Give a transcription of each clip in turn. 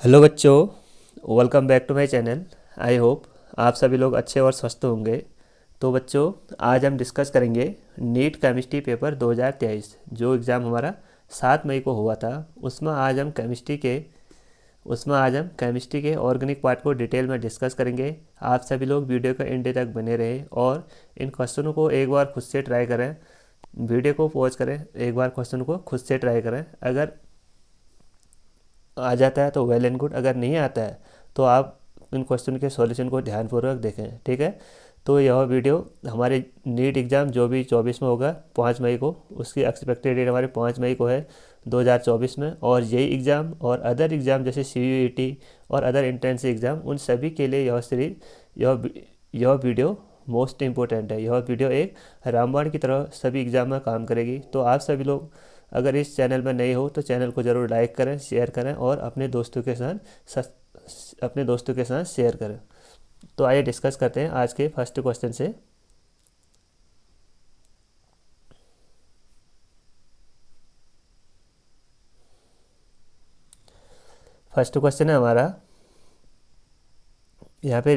Hello बच्चों, welcome back to my channel. I hope आप सभी लोग अच्छे और स्वस्थ होंगे। तो बच्चों, आज हम डिस्कस करेंगे नीट केमिस्ट्री पेपर 2023 जो एग्ज़ाम हमारा 7 मई को हुआ था। उसमें आज हम केमिस्ट्री के ऑर्गेनिक पार्ट को डिटेल में डिस्कस करेंगे। आप सभी लोग वीडियो का एंड तक बने रहें और इन क्वेश्चनों को एक बार खुद से ट्राई करें। वीडियो को पॉज करें, एक बार क्वेश्चन को खुद से ट्राई करें। अगर आ जाता है तो वेल एंड गुड, अगर नहीं आता है तो आप इन क्वेश्चन के सॉल्यूशन को ध्यानपूर्वक देखें, ठीक है। तो यह वीडियो हमारे नीट एग्ज़ाम जो भी 24 में होगा 5 मई को, उसकी एक्सपेक्टेड डेट हमारे 5 मई को है 2024 में। और यही एग्ज़ाम और अदर एग्ज़ाम जैसे CUET और अदर एंट्रेंस एग्ज़ाम, उन सभी के लिए यह सीरीज यह वीडियो मोस्ट इम्पोर्टेंट है। यह वीडियो एक रामबाण की तरह सभी एग्ज़ाम में काम करेगी। तो आप सभी लोग अगर इस चैनल में नए हो तो चैनल को ज़रूर लाइक करें, शेयर करें और अपने दोस्तों के साथ शेयर करें। तो आइए डिस्कस करते हैं आज के फर्स्ट क्वेश्चन से। फर्स्ट क्वेश्चन है हमारा, यहाँ पे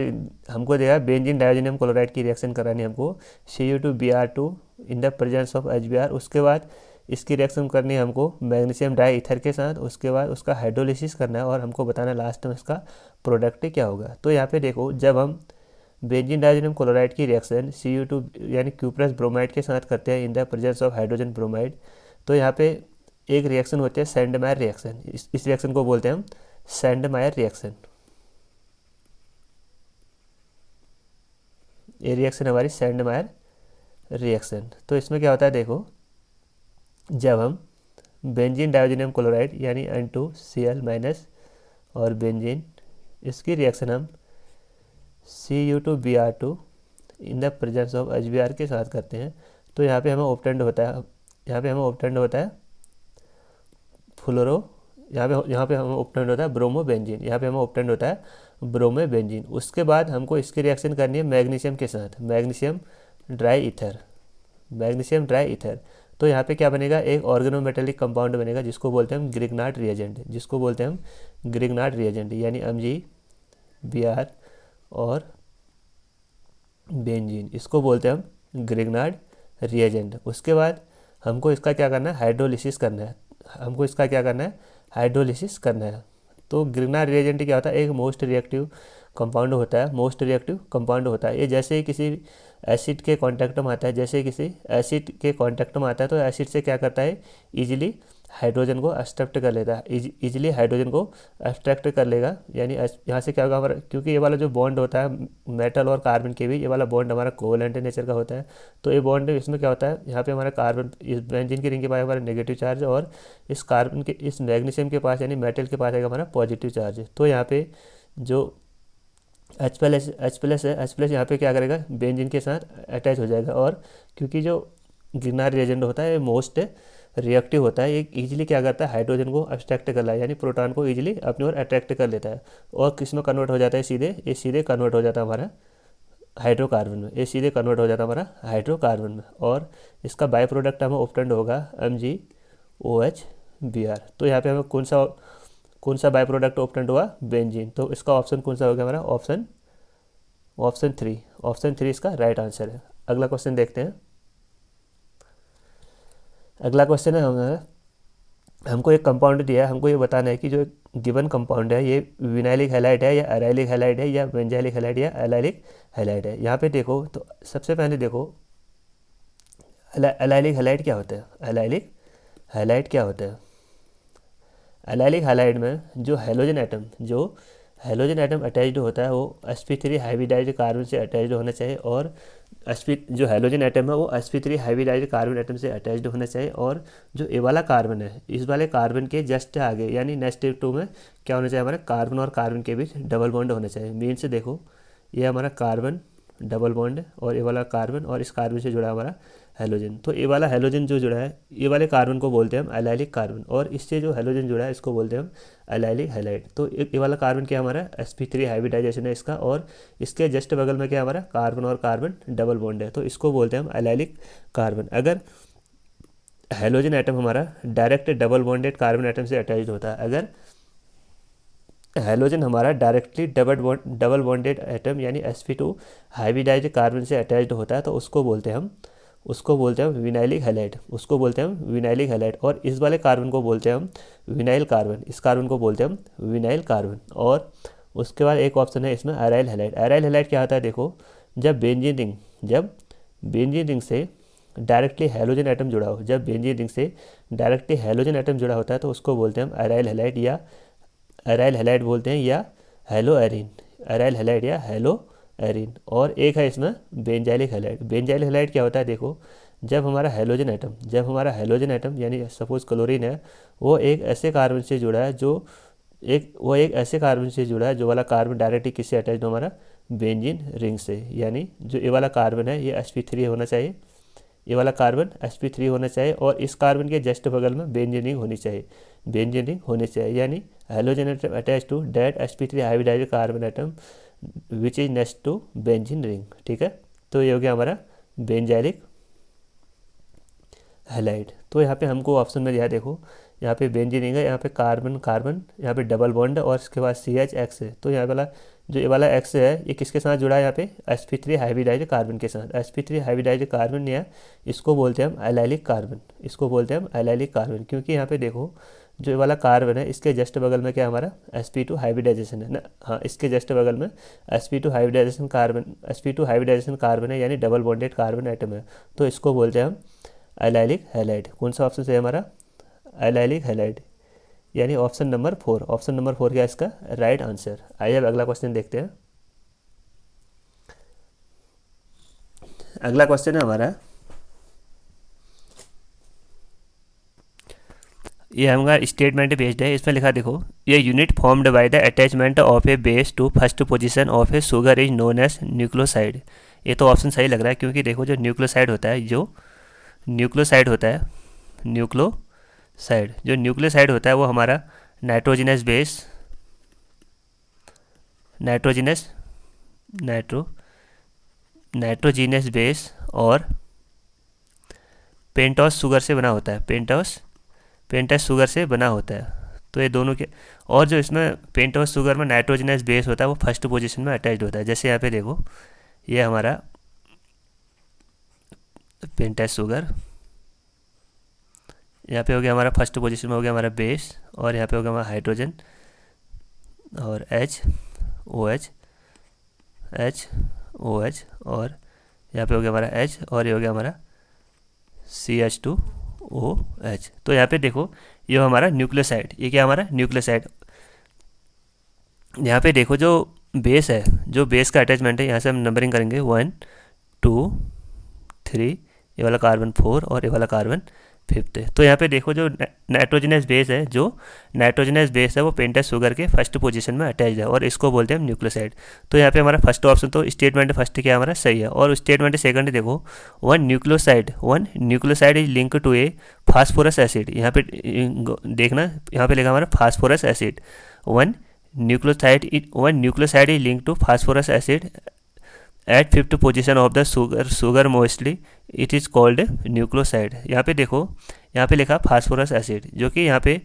हमको देगा बेंजीन डायोजीनियम क्लोराइड की रिएक्शन करानी है हमको Cu2Br2 in the presence of HBr। उसके बाद इसकी रिएक्शन करनी है हमको मैग्नीशियम डाई ईथर के साथ। उसके बाद उसका हाइड्रोलिसिस करना है और हमको बताना है लास्ट में इसका प्रोडक्ट क्या होगा। तो यहाँ पे देखो, जब हम बेंजीन डायोजीनियम क्लोराइड की रिएक्शन Cu2 यानी क्यू प्लस ब्रोमाइड के साथ करते हैं in the presence of hydrogen bromide, तो यहाँ पे एक रिएक्शन होती है सैंडमायर रिएक्शन। इस रिएक्शन को बोलते हैं हम सैंडमायर रिएक्शन। ये रिएक्शन हमारी सैंडमायर रिएक्शन। तो इसमें क्या होता है देखो, जब हम बेंजीन डायोजीनियम क्लोराइड यानी N2Cl- और बेंजीन, इसकी रिएक्शन हम Cu2Br2 in the presence of HBr के साथ करते हैं। तो यहाँ पे हमें ऑब्टेंड होता है फ्लोरो, यहाँ पे हमें ऑब्टेंड होता है ब्रोमो बेंजीन। यहाँ पे हमें ऑब्टेंड होता है ब्रोमो बेंजीन। उसके बाद हमको इसकी रिएक्शन करनी है मैग्नीशियम के साथ, मैग्नीशियम ड्राई ईथर। तो यहाँ पे क्या बनेगा, एक ऑर्गेनोमेटेलिक कंपाउंड बनेगा जिसको बोलते हैं हम ग्रिग्नार्ड रिएजेंट, यानी MgBr और बेंजीन, इसको बोलते हैं हम ग्रिग्नार्ड रिएजेंट। उसके बाद हमको इसका क्या करना है, हाइड्रोलिसिस करना है। तो ग्रिग्नार्ड रिएजेंट क्या होता है, एक मोस्ट रिएक्टिव कंपाउंड होता है। ये जैसे ही किसी एसिड के कांटेक्ट में आता है तो एसिड से क्या करता है, इजीली हाइड्रोजन को एक्सट्रैक्ट कर लेता है, इजीली हाइड्रोजन को एक्सट्रैक्ट कर लेगा। यानी यहाँ से क्या होगा हमारा, क्योंकि ये वाला जो बॉन्ड होता है मेटल और कार्बन के बीच, ये वाला बॉन्ड हमारा कोवलेंट नेचर का होता है। तो ये बॉन्ड इसमें क्या होता है, यहाँ पे हमारा कार्बन, इस बेंजीन की रिंग के पास हमारा नेगेटिव चार्ज और इस मैग्नीशियम के पास यानी मेटल के पास आएगा हमारा पॉजिटिव चार्ज। तो यहाँ पे जो H प्लस यहाँ पे क्या करेगा, बेंजीन के साथ अटैच हो जाएगा। और क्योंकि जो गिरनार रिएजेंट होता है मोस्ट रिएक्टिव होता है, ये इजीली क्या करता है, हाइड्रोजन को अब्स्ट्रैक्ट कर ला, यानी प्रोटॉन को इजीली अपनी ओर अट्रैक्ट कर लेता है। और किस में कन्वर्ट हो जाता है, सीधे कन्वर्ट हो जाता है हमारा हाइड्रोकार्बन में। और इसका बाई प्रोडक्ट हमें ऑब्टेंड होगा MgOH-Br। तो यहाँ पे हमें कौन सा बाई प्रोडक्ट ऑब्टेंड हुआ, बेंजीन। तो इसका ऑप्शन कौन सा होगा हमारा, ऑप्शन थ्री इसका राइट आंसर है। अगला क्वेश्चन देखते हैं। अगला क्वेश्चन है हमारा, हमको एक कंपाउंड दिया है, हमको ये बताना है कि जो गिवन कंपाउंड है ये विनाइलिक हैलाइड है या एराइलिक हैलाइड है या बेंजाइलिक हैलाइड या एलाइलिक हैलाइड है। यहाँ पे देखो, तो सबसे पहले देखो एलाइलिक हैलाइड क्या होता है। एलाइलिक हैलाइड में जो हैलोजन एटम अटैच्ड होता है वो sp3 हाइब्रिडाइज्ड कार्बन से अटैच्ड होना चाहिए। और जो हैलोजन एटम है वो sp3 हाइब्रिडाइज्ड कार्बन एटम से अटैच्ड होना चाहिए। और जो ये वाला कार्बन है, इस वाले कार्बन के जस्ट आगे यानी नेक्स्ट स्टेप 2 में क्या होना चाहिए, हमारे कार्बन और कार्बन के बीच डबल बॉन्ड होना चाहिए। मीन से देखो, ये हमारा कार्बन डबल बॉन्ड है और ये वाला कार्बन, और इस कार्बन से जुड़ा हमारा हैलोजन। तो ये वाला हैलोजन जो जुड़ा है, ये वाले कार्बन को बोलते हैं हम एलाइलिक कार्बन, और इससे जो हैलोजन जुड़ा है इसको बोलते हैं हम एलाइलिक हैलाइड। तो ये वाला कार्बन क्या हमारा sp3 हाइब्रिडाइजेशन है इसका, और इसके जस्ट बगल में क्या हमारा कार्बन और कार्बन डबल बॉन्ड है, तो इसको बोलते हैं हम एलाइलिक कार्बन। अगर हैलोजन एटम हमारा direct double bonded carbon atom से अटैच्ड होता है, हैलोजन हमारा डायरेक्टली डबल बॉन्डेड एटम यानी sp2 हाइब्रिडाइज्ड कार्बन से अटैच्ड होता है, तो उसको बोलते हैं हम विनाइलिक हैलाइड, उसको बोलते हैं हम विनाइलिक हैलाइड। और इस वाले कार्बन को बोलते हैं हम विनाइल कार्बन, इस कार्बन को बोलते हैं हम विनाइल कार्बन। और उसके बाद एक ऑप्शन है इसमें अराइल हैलाइड। अराइल हैलाइड क्या होता है, देखो जब बेंजीन रिंग से डायरेक्टली हैलोजन एटम जुड़ा हो, जब बेंजीन रिंग से डायरेक्टली हैलोजन एटम जुड़ा होता है तो उसको बोलते हैं हम अराइल हैलाइड, या अराइल हैलाइड बोलते हैं, या हेलो एरिन, अराइल हैलाइड या हेलो एरिन। और एक है इसमें बेंजाइलिक हैलाइड। बेंजाइलिक हैलाइड क्या होता है, देखो जब हमारा हैलोजन एटम यानी सपोज क्लोरीन है, वो एक ऐसे कार्बन से जुड़ा है जो वाला कार्बन डायरेक्टली किससे अटैच हो, हमारा बेंजीन रिंग से। यानी जो ये वाला कार्बन है ये sp3 होना चाहिए, ये वाला कार्बन sp3 होना चाहिए, और इस कार्बन के जस्ट बगल में बेंजीन रिंग होनी चाहिए, यानी halogen atom attach to that sp3 hybridised carbon atom which is next to benzene ring. ठीक है, तो ये हो गया हमारा बेंजाइलिक हैलाइड। तो यहाँ पे हमको ऑप्शन में दिया, देखो यहाँ पे बेंजीन रिंग है, यहाँ पे कार्बन, यहाँ पे डबल बॉन्ड और इसके बाद CH है। तो यहाँ वाला जो ये वाला X है ये किसके साथ जुड़ा है, यहाँ पे sp3 हाइब्रिडाइज्ड कार्बन के साथ। sp3 हाइब्रिडाइज्ड कार्बन या इसको बोलते हैं हम एलाइलिक कार्बन, क्योंकि यहाँ पे देखो जो ये वाला कार्बन है इसके जस्ट बगल में क्या हमारा sp2 हाइब्रिडाइजेशन है ना, हाँ इसके जस्ट बगल में sp2 हाइब्रिडाइजेशन कार्बन है, यानी डबल बॉन्डेड कार्बन एटम है, तो इसको बोलते हैं हम एलाइलिक हैलाइड। कौन सा ऑप्शन है हमारा, एलाइलिक हैलाइड, यानी ऑप्शन नंबर 4 क्या इसका राइट आंसर। आइए अब अगला क्वेश्चन देखते हैं। अगला क्वेश्चन है हमारा, ये हमारा स्टेटमेंट बेस्ड है। इसमें लिखा देखो, ये unit formed by the attachment of a base to first position of a sugar is known as nucleoside. ये तो ऑप्शन सही लग रहा है, क्योंकि देखो जो न्यूक्लियोसाइड होता है, न्यूक्लियोसाइड होता है वो हमारा नाइट्रोजिनस बेस और पेंटोस शुगर से बना होता है, पेंटस शुगर से बना होता है। तो ये दोनों के, और जो इसमें पेंटोस शुगर में नाइट्रोजिनस बेस होता है वो फर्स्ट पोजीशन में अटैच्ड होता है। जैसे यहाँ पे देखो ये हमारा पेंटस शुगर, यहाँ पे हो गया हमारा फर्स्ट पोजीशन में हो गया हमारा बेस, और यहाँ पे हो गया हमारा हाइड्रोजन और OH, और यहाँ पे हो गया हमारा H, और ये हो गया हमारा CH2OH। तो यहाँ पे देखो ये हमारा न्यूक्लियोसाइड, ये क्या हमारा न्यूक्लियोसाइड। यहाँ पे देखो जो बेस है, जो बेस का अटैचमेंट है, यहाँ से हम नंबरिंग करेंगे 1 2 3, ये वाला कार्बन 4 और ये वाला कार्बन 5 है। तो यहाँ पे देखो जो नाइट्रोजनस बेस है वो पेंटस शुगर के फर्स्ट पोजीशन में अटैच है, और इसको बोलते हैं हम न्यूक्लियोसाइड। तो यहाँ पे हमारा फर्स्ट ऑप्शन, तो स्टेटमेंट फर्स्ट क्या हमारा सही है। और स्टेटमेंट सेकंड देखो, one nucleoside is link to a phosphorus acid. यहाँ पे देखना, यहाँ पे लिखा हमारा phosphorus acid. One nucleoside is link to phosphorus acid at 5th position of the sugar mostly it is called nucleoside. यहाँ पे देखो, यहाँ पे लिखा फास्फोरस एसिड, जो कि यहाँ पे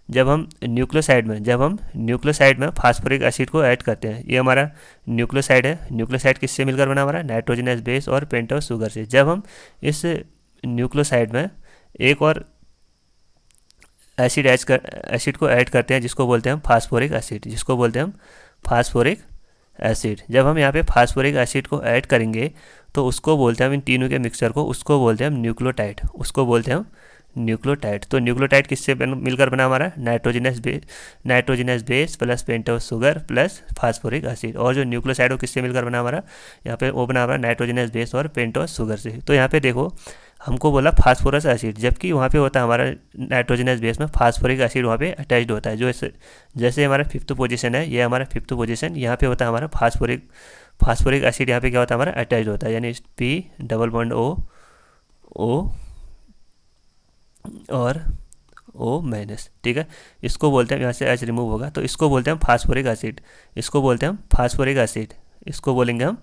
जब हम न्यूक्लियोसाइड में फास्फोरिक एसिड को ऐड करते हैं, ये हमारा न्यूक्लियोसाइड है। न्यूक्लियोसाइड किससे मिलकर बना, हमारा नाइट्रोजनस बेस और पेंटोस शुगर से। जब हम इस न्यूक्लियोसाइड में एक और एसिड को ऐड करते हैं जिसको बोलते हैं हम फास्फोरिक एसिड, जब हम यहाँ पे फास्फोरिक एसिड को ऐड करेंगे तो उसको बोलते हैं हम, इन तीनों के मिक्सचर को, उसको बोलते हैं हम न्यूक्लियोटाइड, तो न्यूक्लियोटाइड किससे मिलकर बना, हमारा nitrogenous base plus pentose sugar plus phosphoric acid. और जो न्यूक्लियोसाइड वो किससे मिलकर बना, हमारा यहाँ पे वो बना हमारा नाइट्रोजनस बेस और पेंटोस शुगर से। तो यहाँ पे देखो हमको बोला फास्फोरस एसिड, जबकि वहाँ पे होता है हमारा नाइट्रोजनस बेस में फास्फोरिक एसिड वहाँ पे अटैच्ड होता है। जो जैसे हमारा 5th पोजीशन है, ये हमारा 5th पोजीशन, यहाँ पे होता है हमारा फास्फोरिक एसिड, यहाँ पे क्या होता है हमारा अटैच्ड होता है, यानी P डबल बॉन्ड O और O माइनस। ठीक है, इसको बोलते हैं, यहाँ से H रिमूव होगा तो इसको बोलते हैं हम फास्फोरिक एसिड, इसको बोलेंगे हम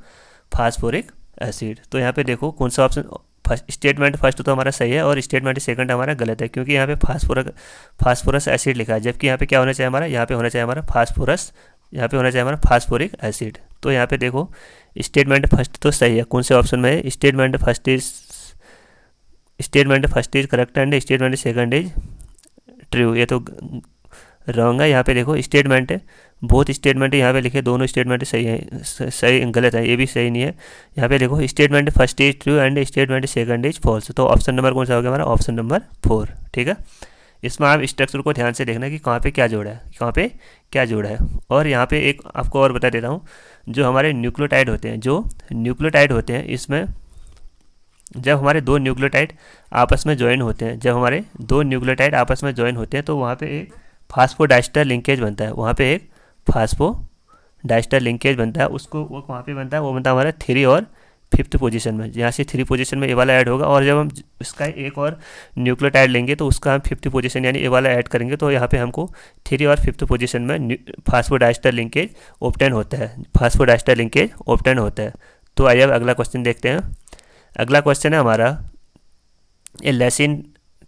फास्फोरिक एसिड। तो यहाँ पे देखो कौन सा ऑप्शन स्टेटमेंट फर्स्ट तो हमारा सही है और स्टेटमेंट सेकंड हमारा गलत है, क्योंकि यहाँ पे फास्फोरस एसिड लिखा है, जबकि यहाँ पे क्या होना चाहिए हमारा, यहाँ पे होना चाहिए हमारा फास्फोरस, यहाँ पे होना चाहिए हमारा फास्फोरिक एसिड। तो यहाँ पे देखो स्टेटमेंट फर्स्ट तो सही है, कौन से ऑप्शन में है, statement first is correct and statement second is true, ये तो रॉन्ग है। यहाँ पे देखो स्टेटमेंट बहुत स्टेटमेंट यहाँ पे लिखे, दोनों स्टेटमेंट सही है, सही गलत है, ये भी सही नहीं है। यहाँ पे देखो statement first is true and statement second is false, तो ऑप्शन नंबर कौन सा हो गया हमारा, ऑप्शन नंबर 4। ठीक है, इसमें आप स्ट्रक्चर को ध्यान से देखना कि कहाँ पे क्या जोड़ा है, कहाँ पे क्या जोड़ा है। और यहाँ पे एक आपको और बता देता हूँ, जो हमारे न्यूक्लियोटाइड होते हैं, इसमें जब हमारे दो न्यूक्लियोटाइड आपस में ज्वाइन होते हैं, तो वहाँ पे एक फास्फोडाइस्टर लिंकेज बनता है, उसको वो कहाँ पे बनता है, वो बनता है हमारा 3 और 5th पोजीशन में। यहाँ से 3 पोजीशन में ए वाला ऐड होगा, और जब हम इसका एक और न्यूक्लियोटाइड लेंगे तो उसका हम 5th पोजीशन यानी ए वाला ऐड करेंगे, तो यहाँ पे हमको 3 और 5th पोजीशन में फास्फोडाइस्टर लिंकेज ऑब्टेन होता है। तो आइए अब अगला क्वेश्चन देखते हैं। अगला क्वेश्चन है हमारा, ये लेसिन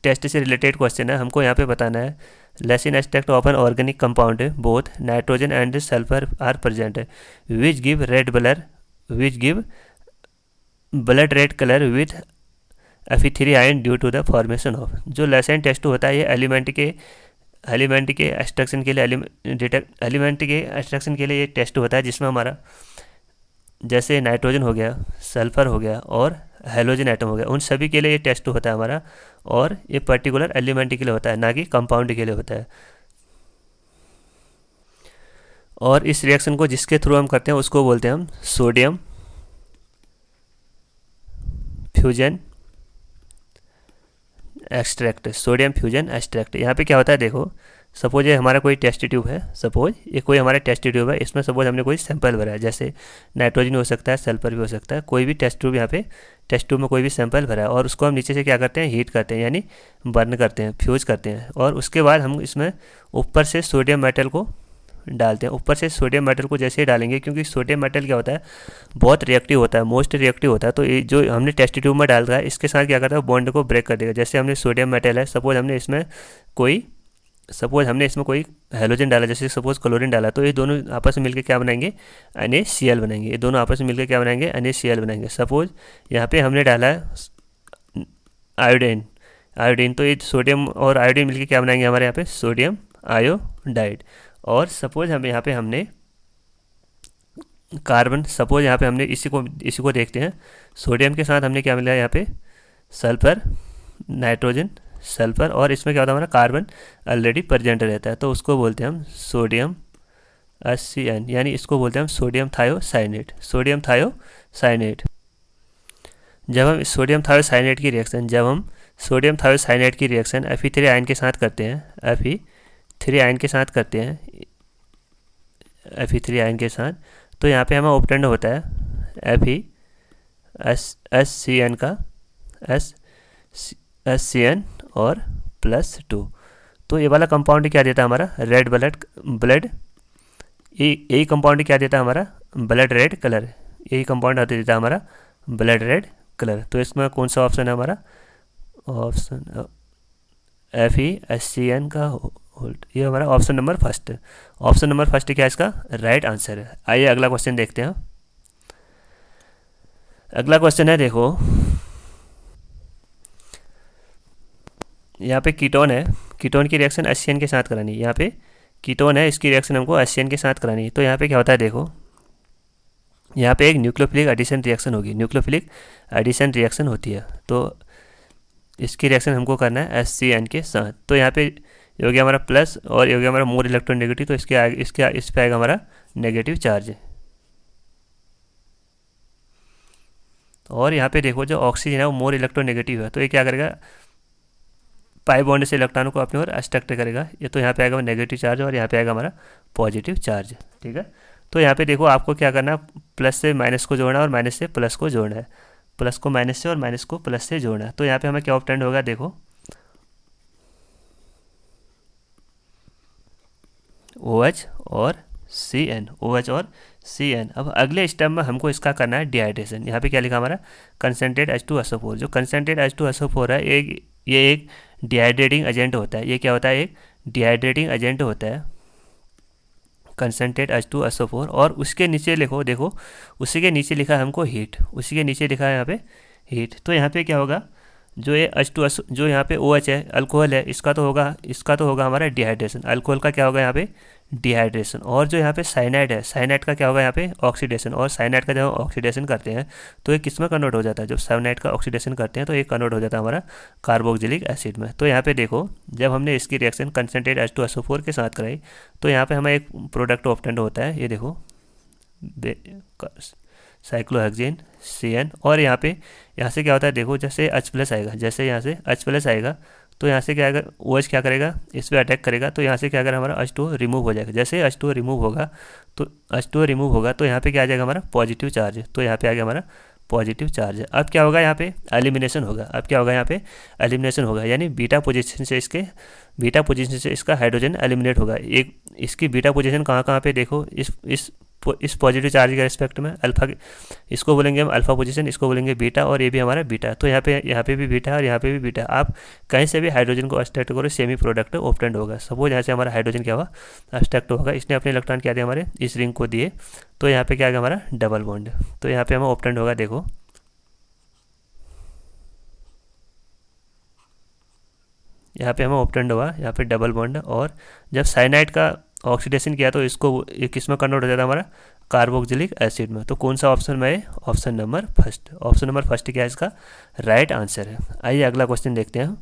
टेस्ट से रिलेटेड क्वेश्चन है, हमको यहाँ पे बताना है Lassaigne extract of an organic compound है, both nitrogen and sulphur are present है, which give blood red colour with Fe3 ion due to the formation of. जो लेसिन टेस्ट होता है ये एलिमेंट के एक्सट्रैक्शन के लिए ये टेस्ट होता है, जिसमें हमारा जैसे नाइट्रोजन हो गया, सल्फर हो गया और हेलोजन एटम हो गया, उन सभी के लिए ये टेस्ट होता है हमारा, और ये पर्टिकुलर एलिमेंट के लिए होता है, ना कि कंपाउंड के लिए होता है। और इस रिएक्शन को जिसके थ्रू हम करते हैं उसको बोलते हैं हम सोडियम फ्यूजन एक्सट्रैक्ट। यहाँ पे क्या होता है, देखो सपोज ये हमारा कोई टेस्ट ट्यूब है, इसमें सपोज हमने कोई सैंपल भरा है, जैसे नाइट्रोजन हो सकता है, सल्फर भी हो सकता है, कोई भी टेस्ट ट्यूब, यहाँ पे टेस्ट ट्यूब में कोई भी सैंपल भरा है, और उसको हम नीचे से क्या करते हैं, हीट करते हैं, यानी बर्न करते हैं, फ्यूज करते हैं, और उसके बाद हम इसमें ऊपर से सोडियम मेटल को डालते हैं। ऊपर से सोडियम मेटल को जैसे ही डालेंगे, क्योंकि सोडियम मेटल क्या होता है, बहुत रिएक्टिव होता है, मोस्ट रिएक्टिव होता है, तो ये जो हमने टेस्ट ट्यूब में डाल रहा है इसके साथ क्या करता है, बॉन्ड को ब्रेक कर देगा। जैसे हमने सोडियम मेटल है, सपोज हमने इसमें कोई हेलोजन डाला, जैसे सपोज क्लोरीन डाला, तो ये दोनों आपस में मिलकर क्या बनाएंगे, NaCl बनाएंगे। सपोज यहाँ पे हमने डाला है आयोडीन, तो ये सोडियम और आयोडीन मिलकर क्या बनाएंगे हमारे यहाँ पे, सोडियम आयोडाइड। और सपोज हमने कार्बन, सपोज यहाँ पे हमने इसी को देखते हैं, सोडियम के साथ हमने क्या मिला यहाँ पे, सल्फर, नाइट्रोजन, सल्फर, और इसमें क्या होता है हमारा कार्बन ऑलरेडी प्रेजेंट रहता है, तो उसको बोलते हैं हम सोडियम HCN, यानी इसको बोलते हैं हम सोडियम थायोसाइनेट। जब हम सोडियम थायोसाइनेट की रिएक्शन Fe3 आयन के साथ करते हैं, तो यहाँ पे हमें ऑब्टेंड होता है HCN और +2। तो ये वाला कंपाउंड क्या देता है हमारा, रेड ब्लड, यही कंपाउंड क्या देता है हमारा, ब्लड रेड कलर, यही कंपाउंड देता है हमारा ब्लड रेड कलर। तो इसमें कौन सा ऑप्शन है हमारा, ऑप्शन FeHCN का होल्ड, ये हमारा ऑप्शन नंबर फर्स्ट क्या इसका राइट आंसर है। आइए अगला क्वेश्चन देखते हैं। अगला क्वेश्चन है, देखो यहाँ पे कीटोन है, कीटोन की रिएक्शन HCN के साथ करानी है, यहाँ पे कीटोन है, इसकी रिएक्शन हमको HCN के साथ करानी है। तो यहाँ पे क्या होता है, देखो यहाँ पे एक न्यूक्लियोफिलिक एडिशन रिएक्शन होती है, तो इसकी रिएक्शन हमको करना है HCN के साथ। तो यहाँ पे ये हो गया हमारा प्लस और ये हो गया हमारा मोर इलेक्ट्रोनेगेटिव, तो इस पे आएगा हमारा नेगेटिव चार्ज। और यहाँ पे देखो जो ऑक्सीजन है वो मोर इलेक्ट्रोनेगेटिव है, तो ये क्या करेगा, पाई बॉन्ड से इलेक्ट्रॉन को अपनी ओर अट्रैक्ट करेगा। ये तो यहाँ पे आएगा नेगेटिव चार्ज और यहाँ पे आएगा हमारा पॉजिटिव चार्ज। ठीक है, तो यहाँ पे देखो आपको क्या करना है, प्लस से माइनस को जोड़ना है और माइनस से प्लस को जोड़ना है, प्लस को माइनस से और माइनस को प्लस से जोड़ना है। तो यहाँ पे हमें क्या ऑब्टेंड होगा, देखो OH और CN, OH और CN। अब अगले स्टेप में हमको इसका करना है डिहाइड्रेशन। यहाँ पे क्या लिखा हमारा कंसनट्रेट H2SO4। जो कंसनट्रेट H2SO4 है ये एक डिहाइड्रेटिंग एजेंट होता है। ये क्या होता है? एक डिहाइड्रेटिंग एजेंट होता है कंसनट्रेट H2SO4। और उसके नीचे लिखो, देखो उसी के नीचे लिखा है हमको हीट, उसी के नीचे लिखा है यहाँ पे हीट। तो यहाँ पे क्या होगा, जो ये H2SO जो यहाँ पे OH है, अल्कोहल है, इसका तो होगा हमारा डिहाइड्रेशन। अल्कोहल का क्या होगा यहाँ पे? डिहाइड्रेशन। और जो यहाँ पे साइनाइड है, साइनाइड का क्या होगा यहाँ पे? ऑक्सीडेशन। और साइनाइड का जब ऑक्सीडेशन करते हैं तो ये किस में कन्वर्ट हो जाता है? जब साइनाइड का ऑक्सीडेशन करते हैं तो ये कन्वर्ट हो जाता है हमारा कार्बोक्सिलिक एसिड में। तो यहाँ पे देखो, जब हमने इसकी रिएक्शन कंसनट्रेट H2SO4 के साथ कराई तो यहाँ पे हमें एक प्रोडक्ट ऑब्टेंड होता है, ये देखो साइक्लोहेक्सेन CN। और यहाँ से क्या होता है, देखो जैसे H+ आएगा, जैसे यहाँ से H+ आएगा तो यहाँ से क्या आएगा, OH क्या करेगा, इस पर अटैक करेगा तो यहाँ से क्या करेगा, हमारा H2 रिमूव हो जाएगा। जैसे H2 रिमूव होगा तो यहाँ पे क्या आ जाएगा, हमारा पॉजिटिव चार्ज। तो यहाँ पे आ गया हमारा पॉजिटिव चार्ज। अब क्या होगा, यहाँ पे एलिमिनेशन होगा। अब क्या होगा, यहाँ पे एलिमिनेशन होगा, यानी बीटा पोजीशन से इसका हाइड्रोजन एलिमिनेट होगा। एक इसकी बीटा पोजीशन कहाँ पे, देखो इस पॉजिटिव चार्ज के रिस्पेक्ट में अल्फा, इसको बोलेंगे हम अल्फा पोजीशन, इसको बोलेंगे बीटा, और ये भी हमारा बीटा। तो यहाँ पे भी बीटा और यहाँ पे भी बीटा। आप कहीं से भी हाइड्रोजन को एक्सट्रैक्ट करो, सेमी प्रोडक्ट ऑब्टेंड होगा। सपोज यहाँ से हमारा हाइड्रोजन क्या हुआ, एक्सट्रैक्ट होगा, इसने अपने इलेक्ट्रॉन क्या दिया, हमारे इस रिंग को दिए, तो यहाँ पे क्या आ गया, हमारा डबल बॉन्ड। तो यहाँ पे हमें ऑब्टेंड होगा, देखो यहाँ पे हमें ऑब्टेंड हुआ, यहाँ पे डबल बॉन्ड। और जब साइनाइड का ऑक्सीडेशन किया तो इसको किस में कन्वर्ट हो जाता है, हमारा कार्बोक्सिलिक एसिड में। तो कौन सा ऑप्शन में है? Option number first. Option number first क्या है इसका राइट आंसर है। आइए अगला क्वेश्चन देखते हैं।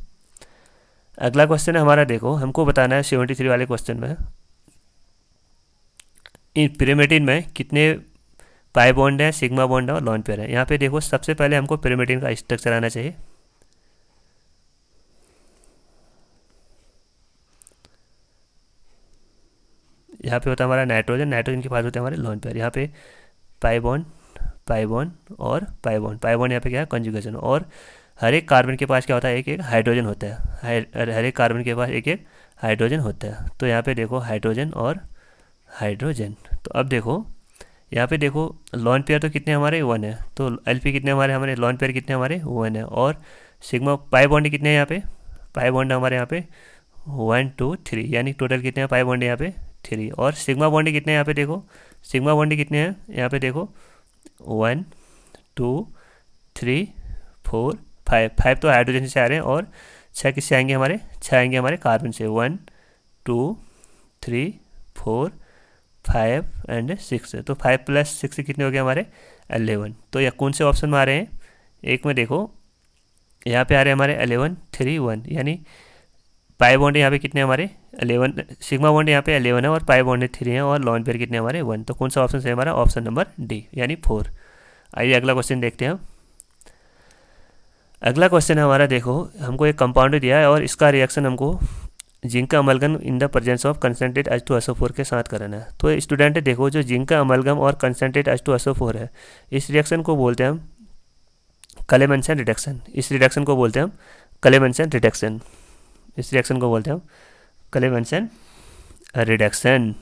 अगला क्वेश्चन है हमारा, देखो हमको बताना है 73 वाले क्वेश्चन में, इन पिरिमेडिन में कितने पाई बॉन्ड है, सिग्मा बॉन्ड है और लॉन पेयर है। यहाँ पे देखो सबसे पहले हमको पिरिमेडिन का स्ट्रक्चर आना चाहिए। यहाँ पे होता है हमारा नाइट्रोजन, नाइट्रोजन के पास होते हैं हमारे लॉन पेयर। यहाँ पे पाई बॉन्ड और पाई बॉन्ड यहाँ पे क्या है, कंजुगेशन। और हर एक कार्बन के पास क्या होता है, एक एक हाइड्रोजन होता है। हर एक कार्बन के पास एक एक हाइड्रोजन होता है। तो यहाँ पे देखो हाइड्रोजन और हाइड्रोजन। तो अब देखो यहाँ पे देखो लॉन पेयर तो कितने हमारे 1 है, तो LP कितने हमारे लॉन पेयर कितने हमारे 1 है। और सिग्मा पाई बॉन्ड कितने हैं, यहाँ पे पाई बॉन्ड हमारे यहाँ पे 1 2 3, यानी टोटल कितने हैं पाई बॉन्ड यहाँ पे 3। और सिग्मा बॉन्ड कितने हैं, यहाँ पे देखो सिग्मा बॉन्ड कितने हैं, यहाँ पे देखो 1 2 3 4 5 तो हाइड्रोजन से आ रहे हैं। और 6 किससे आएंगे, हमारे 6 आएंगे हमारे कार्बन से, 1 2 3 4 5 एंड 6। तो 5 + 6 कितने हो गए हमारे 11। तो यह कौन से ऑप्शन में आ रहे हैं, एक में देखो यहाँ पे आ रहे हैं हमारे 11 3 1, यानी पाई बॉन्ड यहाँ पे कितने हमारे 11, सिग्मा बॉन्ड यहाँ पे 11 है और पाई बॉन्ड 3 है और लॉन पेयर कितने हमारे 1। तो कौन सा ऑप्शन है हमारा, ऑप्शन नंबर डी यानी 4। आइए अगला क्वेश्चन देखते हैं। अगला क्वेश्चन है हमारा, देखो हमको एक कंपाउंड दिया है और इसका रिएक्शन हमको जिंक का amalgam in the presence of concentrate H2SO4 के साथ कराना है। तो स्टूडेंट देखो, जो जिंक का अमलगम और कंसनट्रेट H2SO4 है, इस रिएक्शन को बोलते हैं हम क्लेमेंसन रिडक्शन। इस रिडक्शन को बोलते हैं हम क्लेमेंसन रिडक्शन। इस रिएक्शन को बोलते हैं हम क्लेमेंसन रिडक्शन।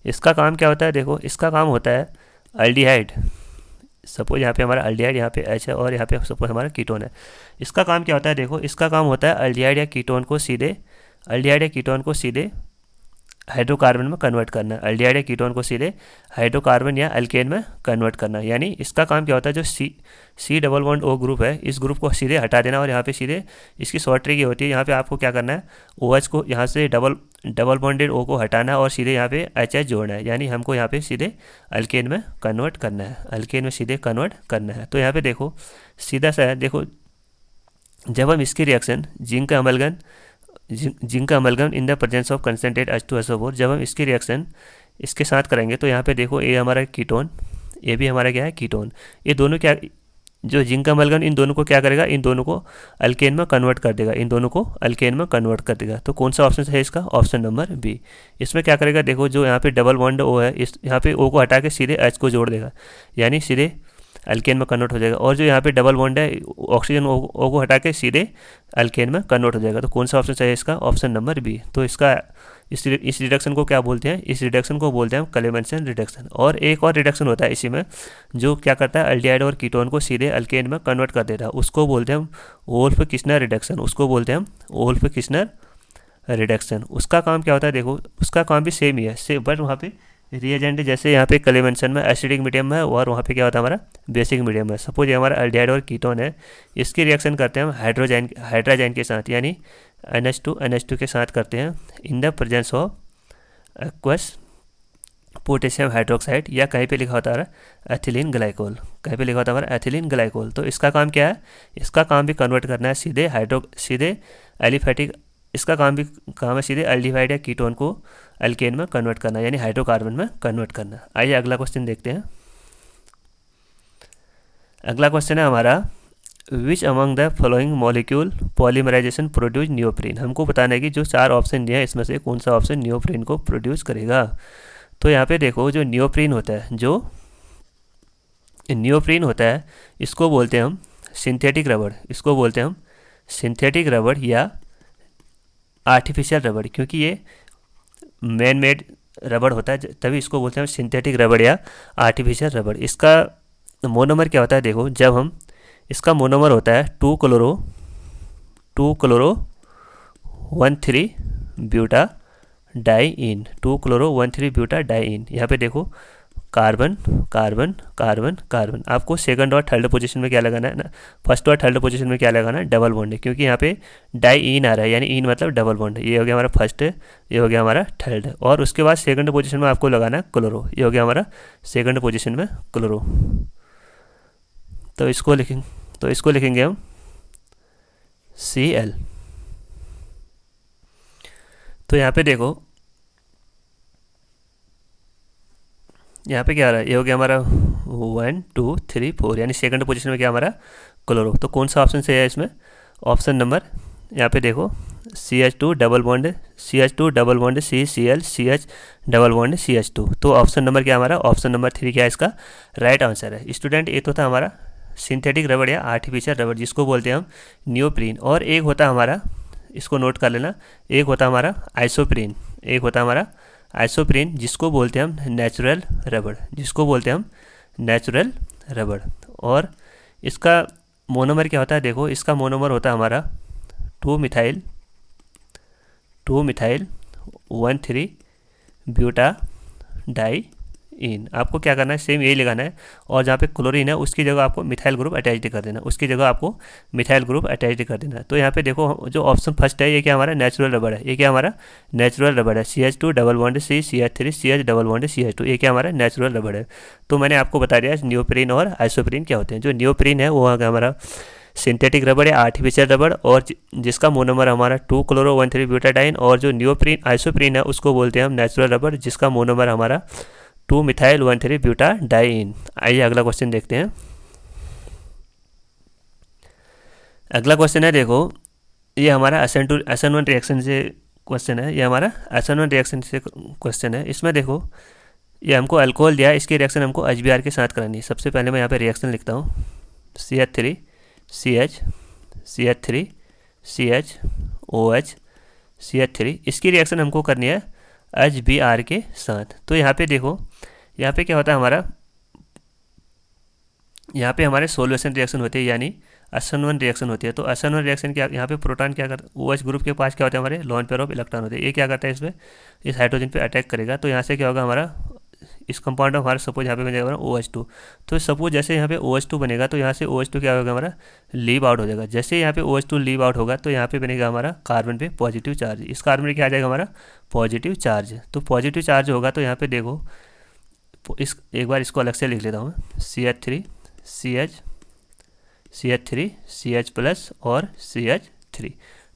इसका काम क्या होता है, देखो इसका काम होता है अल्डिहाइड। सपोज यहाँ पे हमारा अल्डिहाइड, यहाँ पे H है और यहाँ पे सपोज हमारा कीटोन है। इसका काम क्या होता है, देखो इसका काम होता है अल्डिहाइड या कीटोन को सीधे हाइड्रोकार्बन में कन्वर्ट करना। अल्डिहाइड या कीटोन को सीधे हाइड्रोकार्बन या अल्केन में कन्वर्ट करना। यानी इसका काम क्या होता है, जो C double bond O group है, इस ग्रुप को सीधे हटा देना और यहाँ पे सीधे इसकी शॉर्ट ट्रिक ये होती है, यहाँ पे आपको क्या करना है, OH को यहाँ से डबल बॉन्डेड O को हटाना और सीधे यहाँ पे HH जोड़ना है। यानी हमको यहाँ पे सीधे अल्केन में कन्वर्ट करना है, अल्केन में सीधे कन्वर्ट करना है। तो यहाँ पे देखो सीधा सा है, देखो जब हम इसकी रिएक्शन जिंक का amalgam in the presence of concentrate H2SO4, जब हम इसकी रिएक्शन इसके साथ करेंगे तो यहाँ पे देखो ये हमारा कीटोन, ये भी हमारा क्या है कीटोन। ये दोनों क्या, जो जिंक का अमलगम इन दोनों को क्या करेगा, इन दोनों को अल्केन में कन्वर्ट कर देगा। तो कौन सा ऑप्शन है इसका, ऑप्शन नंबर बी। इसमें क्या करेगा, देखो जो यहाँ पे डबल बॉन्ड O है, इस यहाँ पे O को हटा के सीधे H को जोड़ देगा, यानी सीधे अल्केन में कन्वर्ट हो जाएगा। और जो यहाँ पे डबल बॉन्ड है, ऑक्सीजन O को हटा के सीधे अल्केन में कन्वर्ट हो जाएगा। तो कौन सा ऑप्शन चाहिए इसका, ऑप्शन नंबर बी। तो इसका इस रिडक्शन को क्या बोलते हैं, इस रिडक्शन को बोलते हैं हम क्लेमेंसन रिडक्शन। और एक और रिडक्शन होता है इसी में जो क्या करता है, अल्डिहाइड और कीटोन को सीधे अल्केन में कन्वर्ट कर देता है, उसको बोलते हैं हम वोल्फ किस्नर रिडक्शन, उसको बोलते हैं हम वोल्फ किस्नर रिडक्शन। उसका काम क्या होता है, देखो उसका काम भी सेम ही है, बट वहाँ पे रिएजेंट जैसे यहाँ पे क्लेमेंसन में एसिडिक मीडियम है और वहाँ पे क्या होता है हमारा बेसिक मीडियम है। सपोज ये हमारा अल्डिहाइड और कीटोन है, इसकी रिएक्शन करते हैं हम हाइड्रोजन के साथ, यानी NH2 के साथ करते हैं in the presence of aqueous potassium hydroxide, या कहीं पे लिखा होता है एथिलीन ग्लाइकोल, कहीं पे लिखा होता है हमारा एथिलीन ग्लाइकोल। तो इसका काम क्या है, इसका काम भी कन्वर्ट करना है सीधे एलिफेटिक, इसका काम है सीधे एल्डिहाइड या कीटोन को अल्केन में कन्वर्ट करना, यानी हाइड्रोकार्बन में कन्वर्ट करना। आइए अगला क्वेश्चन देखते हैं। अगला क्वेश्चन है हमारा which among the following molecule polymerisation produce neoprene. हमको बताना है कि जो 4 ऑप्शन दिए हैं इसमें से कौन सा ऑप्शन नियोप्रीन को प्रोड्यूस करेगा। तो यहाँ पे देखो जो नियोप्रीन होता है, इसको बोलते हैं हम सिंथेटिक रबड़, इसको बोलते हैं हम सिंथेटिक रबड़ या आर्टिफिशियल रबड़, क्योंकि ये मैन मेड रबड़ होता है तभी इसको बोलते हैं सिंथेटिक रबड़ या आर्टिफिशियल रबड़। इसका मोनोमर क्या होता है, देखो जब हम इसका मोनोमर होता है 2 chloro 1,3 buta diene, 2 chloro 1,3 buta diene. यहाँ पे देखो कार्बन कार्बन कार्बन कार्बन, आपको सेकंड और थर्ड पोजीशन में क्या लगाना है ना, फर्स्ट और थर्ड पोजीशन में क्या लगाना है, डबल बॉन्ड है, क्योंकि यहाँ पे डाइइन आ रहा है, यानी इन मतलब डबल बॉन्ड है। ये हो गया हमारा फर्स्ट, ये हो गया हमारा थर्ड, और उसके बाद सेकंड पोजीशन में आपको लगाना है क्लोरो, ये हो गया हमारा सेकंड पोजीशन में क्लोरो। तो इसको लिखेंगे हम Cl। तो यहाँ पे देखो यहाँ पे क्या आ रहा है, ये हो गया हमारा 1 2 3 4, यानी सेकंड पोजीशन में क्या हमारा क्लोरो। तो कौन सा ऑप्शन सही है इसमें, ऑप्शन नंबर यहाँ पे देखो CH2 double bond CCl CH double bond CH2। तो ऑप्शन नंबर क्या हमारा, ऑप्शन नंबर 3 क्या है इसका राइट आंसर है। स्टूडेंट ये तो था हमारा सिंथेटिक रबड़ या आर्टिफिशियल रबड़ जिसको बोलते हैं हम नियोप्रीन, और एक होता हमारा, इसको नोट कर लेना, एक होता हमारा आइसोप्रीन, जिसको बोलते हैं हम नेचुरल रबड़, और इसका मोनोमर क्या होता है, देखो इसका मोनोमर होता है हमारा 2 मिथाइल 1,3 ब्यूटा डाइइन। आपको क्या करना है, सेम यही लगाना है, और जहाँ पे क्लोरीन है उसकी जगह आपको मिथाइल ग्रुप अटैच कर देना, तो यहाँ पे देखो जो ऑप्शन फर्स्ट है ये क्या हमारा नेचुरल रबड़ है, CH2 double bond C CH3 CH double bond CH2, ये क्या हमारा नेचुरल रबड़ है। तो मैंने आपको बता दिया नियोप्रीन और आइसोप्रीन क्या होते हैं। जो नियोप्रीन है वो हमारा सिंथेटिक रबड़ या आर्टिफिशियल रबड़, और जिसका मोनोमर हमारा 2 क्लोरो 1,3 ब्यूटाडाइन, और जो आइसोप्रीन है उसको बोलते हैं हम नेचुरल रबड़ जिसका मोनोमर हमारा 2 मिथाइल 1,3 ब्यूटाडाइन। आइए अगला क्वेश्चन देखते हैं। अगला क्वेश्चन है, देखो ये हमारा SN1 रिएक्शन से क्वेश्चन है, ये हमारा SN1 रिएक्शन से क्वेश्चन है। इसमें देखो ये हमको अल्कोहल दिया है, इसकी रिएक्शन हमको HBr के साथ करानी है। सबसे पहले मैं यहाँ पे रिएक्शन लिखता हूँ CH3 CH CH3 CH OH CH3, इसकी रिएक्शन हमको करनी है HBr के साथ। तो यहाँ पे देखो यहाँ पे क्या होता है हमारा, यहाँ पे हमारे सोल्यूशन रिएक्शन होती है, यानी SN1 रिएक्शन होती है। तो SN1 रिएक्शन क्या, यहाँ पे प्रोटॉन क्या करता है, OH ग्रुप के पास क्या होता है हमारे लोन पेयर ऑफ इलेक्ट्रॉन होते हैं, ये क्या करता है इसमें इस हाइड्रोजन पे अटैक करेगा। तो यहाँ से क्या होगा हमारा इस कंपाउंड में हमारा सपोज यहाँ पे बनेगा हमारा OH2, तो सपोज जैसे यहाँ पे OH2 बनेगा तो यहाँ से OH2 क्या होगा हमारा लीव आउट हो जाएगा। जैसे यहाँ पे OH2 लीव आउट होगा तो यहाँ पे बनेगा हमारा कार्बन पे पॉजिटिव चार्ज, इस कार्बन में क्या आ जाएगा हमारा पॉजिटिव चार्ज। तो पॉजिटिव चार्ज होगा तो यहाँ पे देखो एक बार इसको अलग से लिख लेता हूँ CH3 CH प्लस और CH3।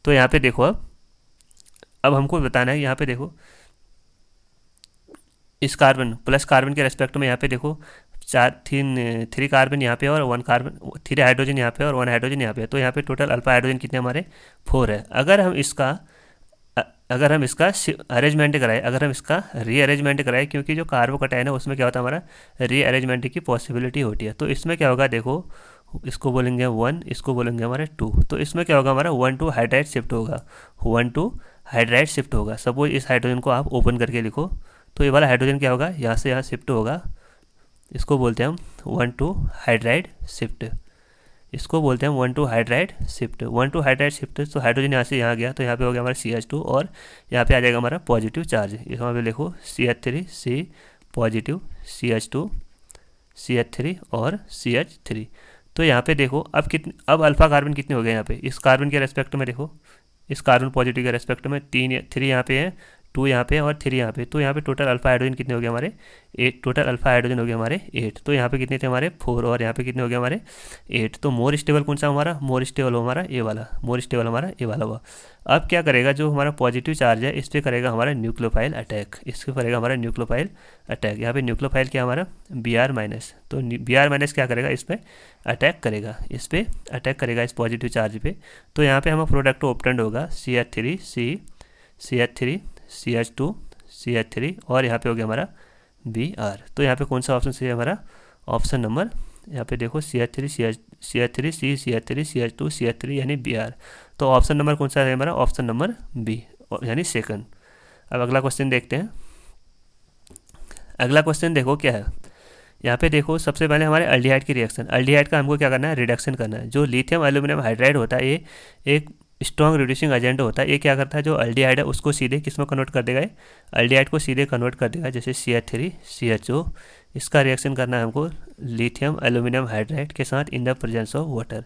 तो यहाँ पे देखो अब हमको बताना है, यहाँ पे देखो इस कार्बन प्लस कार्बन के रेस्पेक्ट में यहाँ पे देखो 3 कार्बन यहाँ पे और 1 कार्बन 3 हाइड्रोजन यहाँ पे और 1 हाइड्रोजन यहाँ पे, तो यहाँ पे टोटल अल्फा हाइड्रोजन कितने हमारे 4 है। अगर हम इसका अरेंजमेंट कराएं, रीअरेंजमेंट कराएं, क्योंकि जो कार्बोकटायन है उसमें क्या होता है हमारा रीअरेंजमेंट की पॉसिबिलिटी होती है। तो इसमें क्या होगा, देखो इसको बोलेंगे 1, इसको बोलेंगे हमारे 2, तो इसमें क्या होगा हमारा 1 to हाइड्राइड शिफ्ट होगा, 1 to हाइड्राइड शिफ्ट होगा। सपोज इस हाइड्रोजन को आप ओपन करके लिखो तो ये वाला हाइड्रोजन क्या होगा, यहाँ से यहाँ शिफ्ट होगा। इसको बोलते हैं हम 1 to हाइड्राइड शिफ्ट। इसको बोलते हैं 1 to hydride shift. 1 to hydride shift, तो हाइड्रोजन यहाँ से यहाँ गया तो यहाँ पे हो गया हमारा CH2 और यहाँ पे आ जाएगा हमारा पॉजिटिव चार्ज। यहाँ पे लिखो CH3 C positive, CH2 CH3 और CH3। तो यहाँ पे देखो अब अल्फा कार्बन कितने हो गए यहाँ पे, इस कार्बन के रेस्पेक्ट में देखो, इस कार्बन पॉजिटिव के रेस्पेक्ट में 3 यहाँ पे है, 2 यहाँ पे और 3 यहाँ पे। तो यहाँ पे टोटल अल्फा हाइड्रोजन कितने हो गए हमारे 8, टोटल अल्फा हाइड्रोजन हो गए हमारे 8। तो यहाँ पे कितने थे हमारे 4 और यहाँ पे कितने हो गए हमारे 8। तो मोर स्टेबल कौन सा हमारा, मोर स्टेबल हमारा ये वाला, मोर स्टेबल हमारा ये वाला हुआ। अब क्या करेगा, जो हमारा पॉजिटिव चार्ज है इस पर करेगा हमारा न्यूक्लियोफाइल अटैक, इस पर करेगा हमारा न्यूक्लियोफाइल अटैक। यहाँ पे न्यूक्लियोफाइल क्या हमारा Br-, तो Br- क्या करेगा, इस पर अटैक करेगा, इस पर अटैक करेगा इस पॉजिटिव चार्ज पे। तो यहाँ पे हमारा प्रोडक्ट ऑप्टेंड होगा CH3 C CH3 CH2 CH3 और यहाँ पे हो गया हमारा Br। तो यहाँ पे कौन सा ऑप्शन सही है हमारा, ऑप्शन नंबर, यहाँ पे देखो CH3 C CH3 CH2 CH3 यानी Br। तो ऑप्शन नंबर कौन सा है हमारा, ऑप्शन नंबर बी यानी सेकंड। अब अगला क्वेश्चन देखते हैं। अगला क्वेश्चन देखो क्या है, यहाँ पे देखो सबसे पहले हमारे अल्डिहाइड की रिएक्शन, अल्डिहाइड का हमको क्या करना है, रिडक्शन करना है। जो लिथियम एल्यूमिनियम हाइड्राइड होता है ये एक स्ट्रॉन्ग रिड्यूसिंग एजेंट होता है। ये क्या करता है, जो अल्डिहाइड है उसको सीधे किस में कन्वर्ट कर देगा, अल्डिहाइड को सीधे कन्वर्ट कर देगा, जैसे CH3 CHO। इसका रिएक्शन करना है हमको लिथियम एल्यूमिनियम हाइड्राइड के साथ in the presence of water.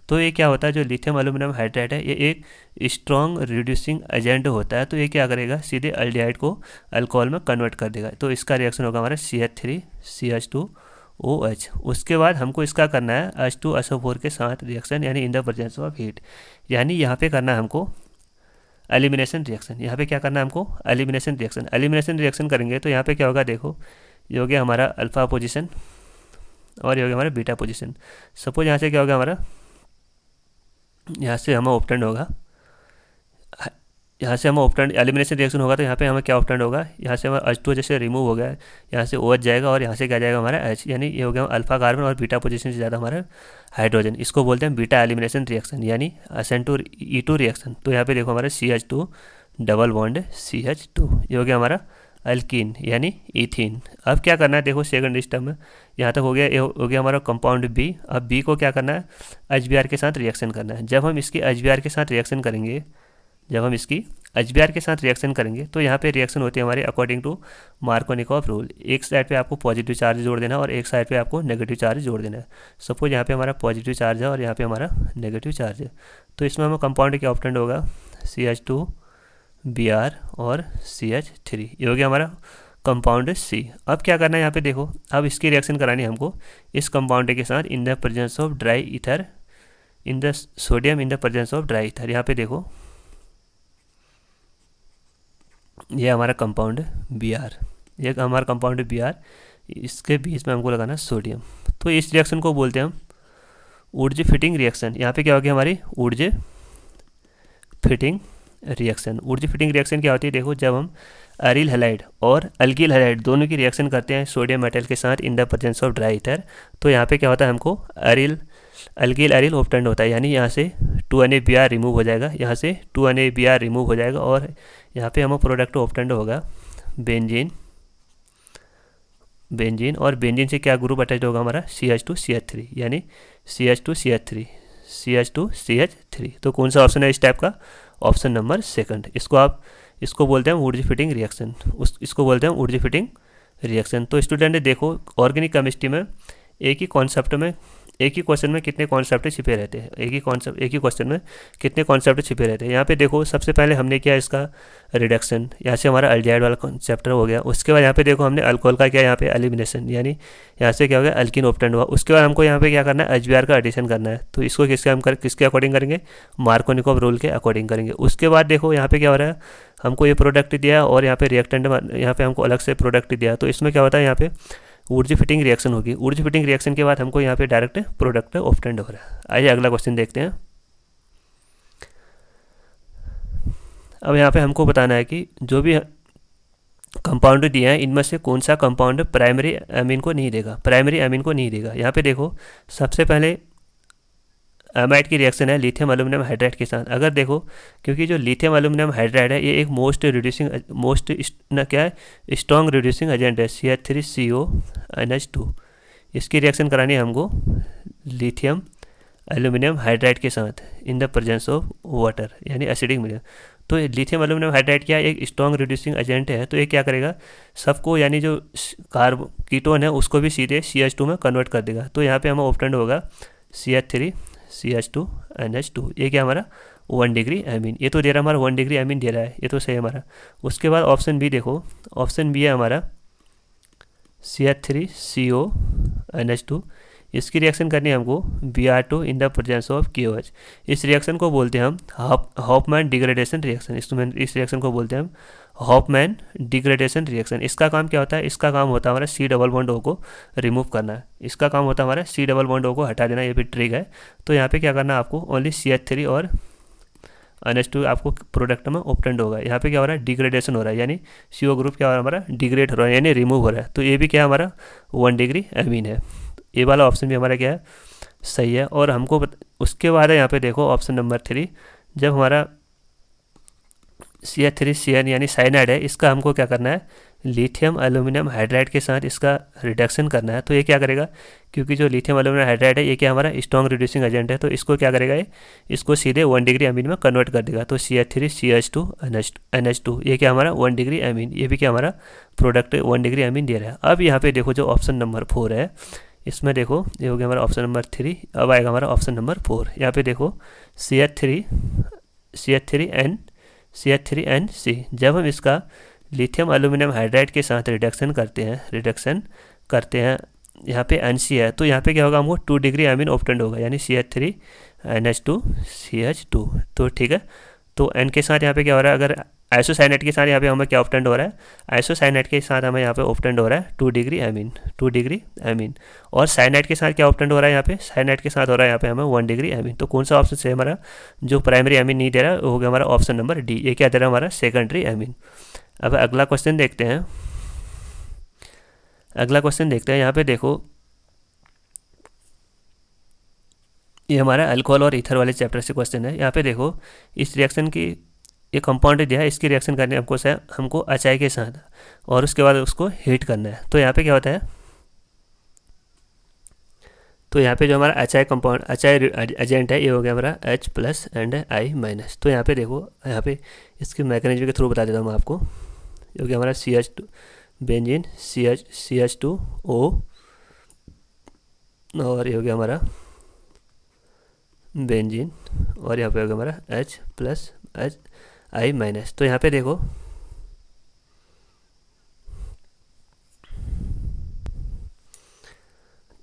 तो ये क्या होता है, जो लिथियम एल्यूमिनियम हाइड्राइड है ये एक स्ट्रॉन्ग रिड्यूसिंग एजेंट होता है। तो ये क्या करेगा, सीधे अल्डिहाइड को अल्कोहल में कन्वर्ट कर देगा। तो इसका रिएक्शन होगा हमारा CH3 CH2OH। उसके बाद हमको इसका करना है H2SO4 के साथ रिएक्शन, यानी in the presence of heat. यानी यहाँ पे करना है हमको एलिमिनेशन रिएक्शन। यहाँ पे क्या करना है हमको, एलिमिनेशन रिएक्शन। एलिमिनेशन रिएक्शन करेंगे तो यहाँ पे क्या होगा, देखो ये हो गया हमारा अल्फा पोजीशन और ये हो गया हमारा बीटा पोजीशन। सपोज यहाँ से क्या होगा हमारा, यहाँ से हमें ऑप्टेंड होगा, यहाँ से हमें ऑप्टेंड एलिमिनेशन रिएक्शन होगा तो यहाँ पे हमें क्या ऑप्टेंड होगा, यहाँ से हमारा H2 जैसे रिमूव हो गया, यहाँ से OH जाएगा और यहाँ से क्या जाएगा हमारा H, यानी ये हो गया अल्फा कार्बन और बीटा पोजीशन से ज़्यादा हमारा हाइड्रोजन। इसको बोलते हैं बीटा एलिमिनेशन रिएक्शन, यानी SN2E2 रिएक्शन। तो यहाँ पे देखो हमारा CH2 डबल बॉन्ड CH2, ये हो गया हमारा अल्कीन यानी इथीन। अब क्या करना है, देखो सेकंड स्टेप में यहाँ तक हो गया, ये हो गया हमारा कंपाउंड बी। अब बी को क्या करना है, HBr के साथ रिएक्शन करना है। जब हम इसकी HBr के साथ रिएक्शन करेंगे, जब हम इसकी HBr के साथ रिएक्शन करेंगे तो यहाँ पे रिएक्शन होती है हमारी अकॉर्डिंग टू मार्कोनिकॉफ रूल। एक साइड पे आपको पॉजिटिव चार्ज जोड़ देना है और एक साइड पे आपको नेगेटिव चार्ज जोड़ देना है। सपोज यहाँ पे हमारा पॉजिटिव चार्ज है और यहाँ पे हमारा नेगेटिव चार्ज है। तो इसमें हमें कंपाउंड क्या ऑप्टेंड होगा, CH2 Br और CH3, ये हो गया हमारा कंपाउंड C। अब क्या करना है, यहाँ पे देखो अब इसकी रिएक्शन करानी है हमको इस कंपाउंड के साथ in the presence of dry ether, in the sodium in the presence of dry ether. यहाँ पे देखो ये हमारा कंपाउंड Br, ये हमारा कंपाउंड Br, इसके बीच में हमको लगाना सोडियम। तो इस रिएक्शन को बोलते हैं हम ऊर्जा फिटिंग रिएक्शन। यहाँ पे क्या होगी हमारी ऊर्जा फिटिंग रिएक्शन। ऊर्जा फिटिंग रिएक्शन क्या होती है, देखो जब हम अरिल हैलाइड और अल्किल हैलाइड दोनों की रिएक्शन करते हैं सोडियम मेटल के साथ in the presence of dry ether, तो यहाँ पे क्या होता है हमको अल्किल अरिल ऑप्टेंड होता है, यानी यहाँ से 2NaBr रिमूव हो जाएगा, यहाँ से 2NaBr रिमूव हो जाएगा और यहाँ पे हमें प्रोडक्ट ऑप्टेंड होगा बेंजीन। और बेंजीन से क्या ग्रुप अटैच होगा हमारा CH2CH3, यानी CH2CH3। तो कौन सा ऑप्शन है इस टाइप का, ऑप्शन नंबर सेकंड। इसको बोलते हैं ऊर्जा फिटिंग रिएक्शन, इसको बोलते हैं ऊर्जा फिटिंग रिएक्शन। तो स्टूडेंट देखो ऑर्गेनिक केमिस्ट्री में एक ही कॉन्सेप्ट में, एक ही क्वेश्चन में कितने कॉन्सेप्ट छिपे रहते हैं, एक ही क्वेश्चन में कितने कॉन्सेप्ट छिपे रहते हैं। यहाँ पे देखो सबसे पहले हमने किया इसका रिडक्शन, यहाँ से हमारा अल्डिहाइड वाला कॉन्सेप्ट हो गया। उसके बाद यहाँ पे देखो हमने अल्कोहल का किया यहाँ पे एलिमिनेशन, यानी यहाँ से क्या हो गया अल्किन ऑप्टेंड हुआ। उसके बाद हमको यहाँ पे क्या करना है, HBr का एडिशन करना है। तो इसको किसके अकॉर्डिंग करेंगे, मार्कोनिकॉफ रूल के अकॉर्डिंग करेंगे। उसके बाद देखो यहाँ पे क्या हो रहा है, हमको ये प्रोडक्ट दिया और यहाँ पे रिएक्टेंट, यहाँ पे हमको अलग से प्रोडक्ट दिया। तो इसमें क्या होता है, यहाँ पे ऊर्जा फिटिंग रिएक्शन होगी। ऊर्जा फिटिंग रिएक्शन के बाद हमको यहाँ पे डायरेक्ट प्रोडक्ट ऑप्टेंड हो रहा है। आइए अगला क्वेश्चन देखते हैं। अब यहाँ पे हमको बताना है कि जो भी कंपाउंड दिया है इनमें से कौन सा कंपाउंड प्राइमरी अमीन को नहीं देगा, प्राइमरी अमीन को नहीं देगा। यहाँ पे देखो सबसे पहले अमाइड की रिएक्शन है लिथियम एल्यूमिनियम हाइड्राइड के साथ। अगर देखो, क्योंकि जो लिथियम एल्यूमिनियम हाइड्राइड है ये एक क्या है, स्ट्रॉन्ग रिड्यूसिंग एजेंट है, CH3CO NH2। इसकी रिएक्शन करानी है हमको लिथियम एल्यूमिनियम हाइड्राइड के साथ in the presence of water, यानी एसिडिक मीडियम। तो लिथियम एल्यूमिनियम हाइड्राइड क्या एक स्ट्रॉन्ग रिड्यूसिंग एजेंट है, तो ये क्या करेगा सबको, यानी जो कीटोन है उसको भी सीधे CH2 में कन्वर्ट कर देगा। तो यहाँ पे हमें ऑप्टेंड होगा CH3CH2NH2। ये क्या हमारा 1 डिग्री एमीन, ये तो दे रहा है हमारा 1 डिग्री एमीन दे रहा है, ये तो सही हमारा। उसके बाद ऑप्शन बी देखो, ऑप्शन बी है हमारा CH3CONH2। इसकी रिएक्शन करनी है हमको Br2 in the presence of KOH। इस रिएक्शन को बोलते हैं हम हॉफमैन डिग्रेडेशन रिएक्शन। इस रिएक्शन को बोलते हैं हम हॉफमैन डिग्रेडेशन रिएक्शन। इसका काम क्या होता है, इसका काम होता है हमारा C डबल बॉन्ड O को रिमूव करना है। इसका काम होता है हमारा C डबल बॉन्ड O को हटा देना, ये भी ट्रिक है। तो यहाँ पे क्या करना है आपको, ओनली CH3 और NH2 आपको प्रोडक्ट में ऑप्टेंड होगा। यहाँ पे क्या हो रहा है, डिग्रेडेशन हो रहा है, यानी CO ग्रुप क्या हो रहा है हमारा, डिग्रेड हो रहा है, यानी रिमूव हो रहा है। तो ये भी क्या हमारा 1 डिग्री एमीन है। ये वाला ऑप्शन भी हमारा क्या है, सही है। और हमको उसके बाद है यहाँ पे देखो ऑप्शन नंबर 3, जब हमारा CH3CN यानी साइनाइड है, इसका हमको क्या करना है, लिथियम एल्यूमिनियम हाइड्राइड के साथ इसका रिडक्शन करना है। तो ये क्या करेगा, क्योंकि जो लिथियम एल्यूमिनियम हाइड्राइड है ये क्या हमारा स्ट्रॉन्ग रिड्यूसिंग एजेंट है, तो इसको क्या करेगा, ये इसको सीधे 1 डिग्री एमीन में कन्वर्ट कर देगा। तो CH3CH2NH2 ये क्या हमारा 1 डिग्री एमीन, ये भी क्या हमारा प्रोडक्ट 1 डिग्री एमीन दे रहा है। अब यहाँ पे देखो जो ऑप्शन नंबर 4 है, इसमें देखो ये हो गया हमारा ऑप्शन नंबर 3। अब आएगा हमारा ऑप्शन नंबर 4। यहाँ पे देखो CH3NC। जब हम इसका लिथियम एल्यूमिनियम हाइड्राइड के साथ रिडक्शन करते हैं यहाँ पे NC है, तो यहाँ पे क्या होगा, हमको 2 डिग्री एमीन ऑप्टेंड होगा, यानी CH3NH2CH2। तो ठीक है, तो N के साथ यहाँ पे क्या हो रहा है, अगर आइसोसाइनेट के साथ यहाँ पे हमें क्या ऑप्टेंड हो रहा है, आइसोसाइनेट के साथ हमें यहाँ पे ऑप्टेंड हो रहा है 2 डिग्री एमीन। और साइनाइड के साथ क्या ऑप्टेंड हो रहा है, यहाँ पे साइनाइड के साथ हो रहा है यहाँ पे हमें 1 डिग्री एमीन। तो कौन सा ऑप्शन से हमारा जो प्राइमरी एमीन नहीं दे रहा है, वो हो गया हमारा ऑप्शन नंबर डी। ये क्या दे रहा है हमारा सेकेंडरी एमीन। अब अगला क्वेश्चन देखते हैं। यहाँ पे देखो ये हमारा अल्कोहल और ईथर वाले चैप्टर से क्वेश्चन है। यहाँ पे देखो इस रिएक्शन की, ये कंपाउंड दिया है, इसकी रिएक्शन करनी है हमको अचाई के साथ, और उसके बाद उसको हीट करना है। तो यहाँ पे क्या होता है, तो यहाँ पे जो हमारा अचाई एजेंट है ये हो गया हमारा H+ एंड I-। तो यहाँ पे देखो, यहाँ पे इसके मैकेनिज्म के थ्रू बता देता हूँ मैं आपको। ये हो गया हमारा CH2 बेंजीन CH2O, और ये हो गया हमारा बेंजीन, और यहाँ पे हो गया हमारा H+ I-। तो यहाँ पे देखो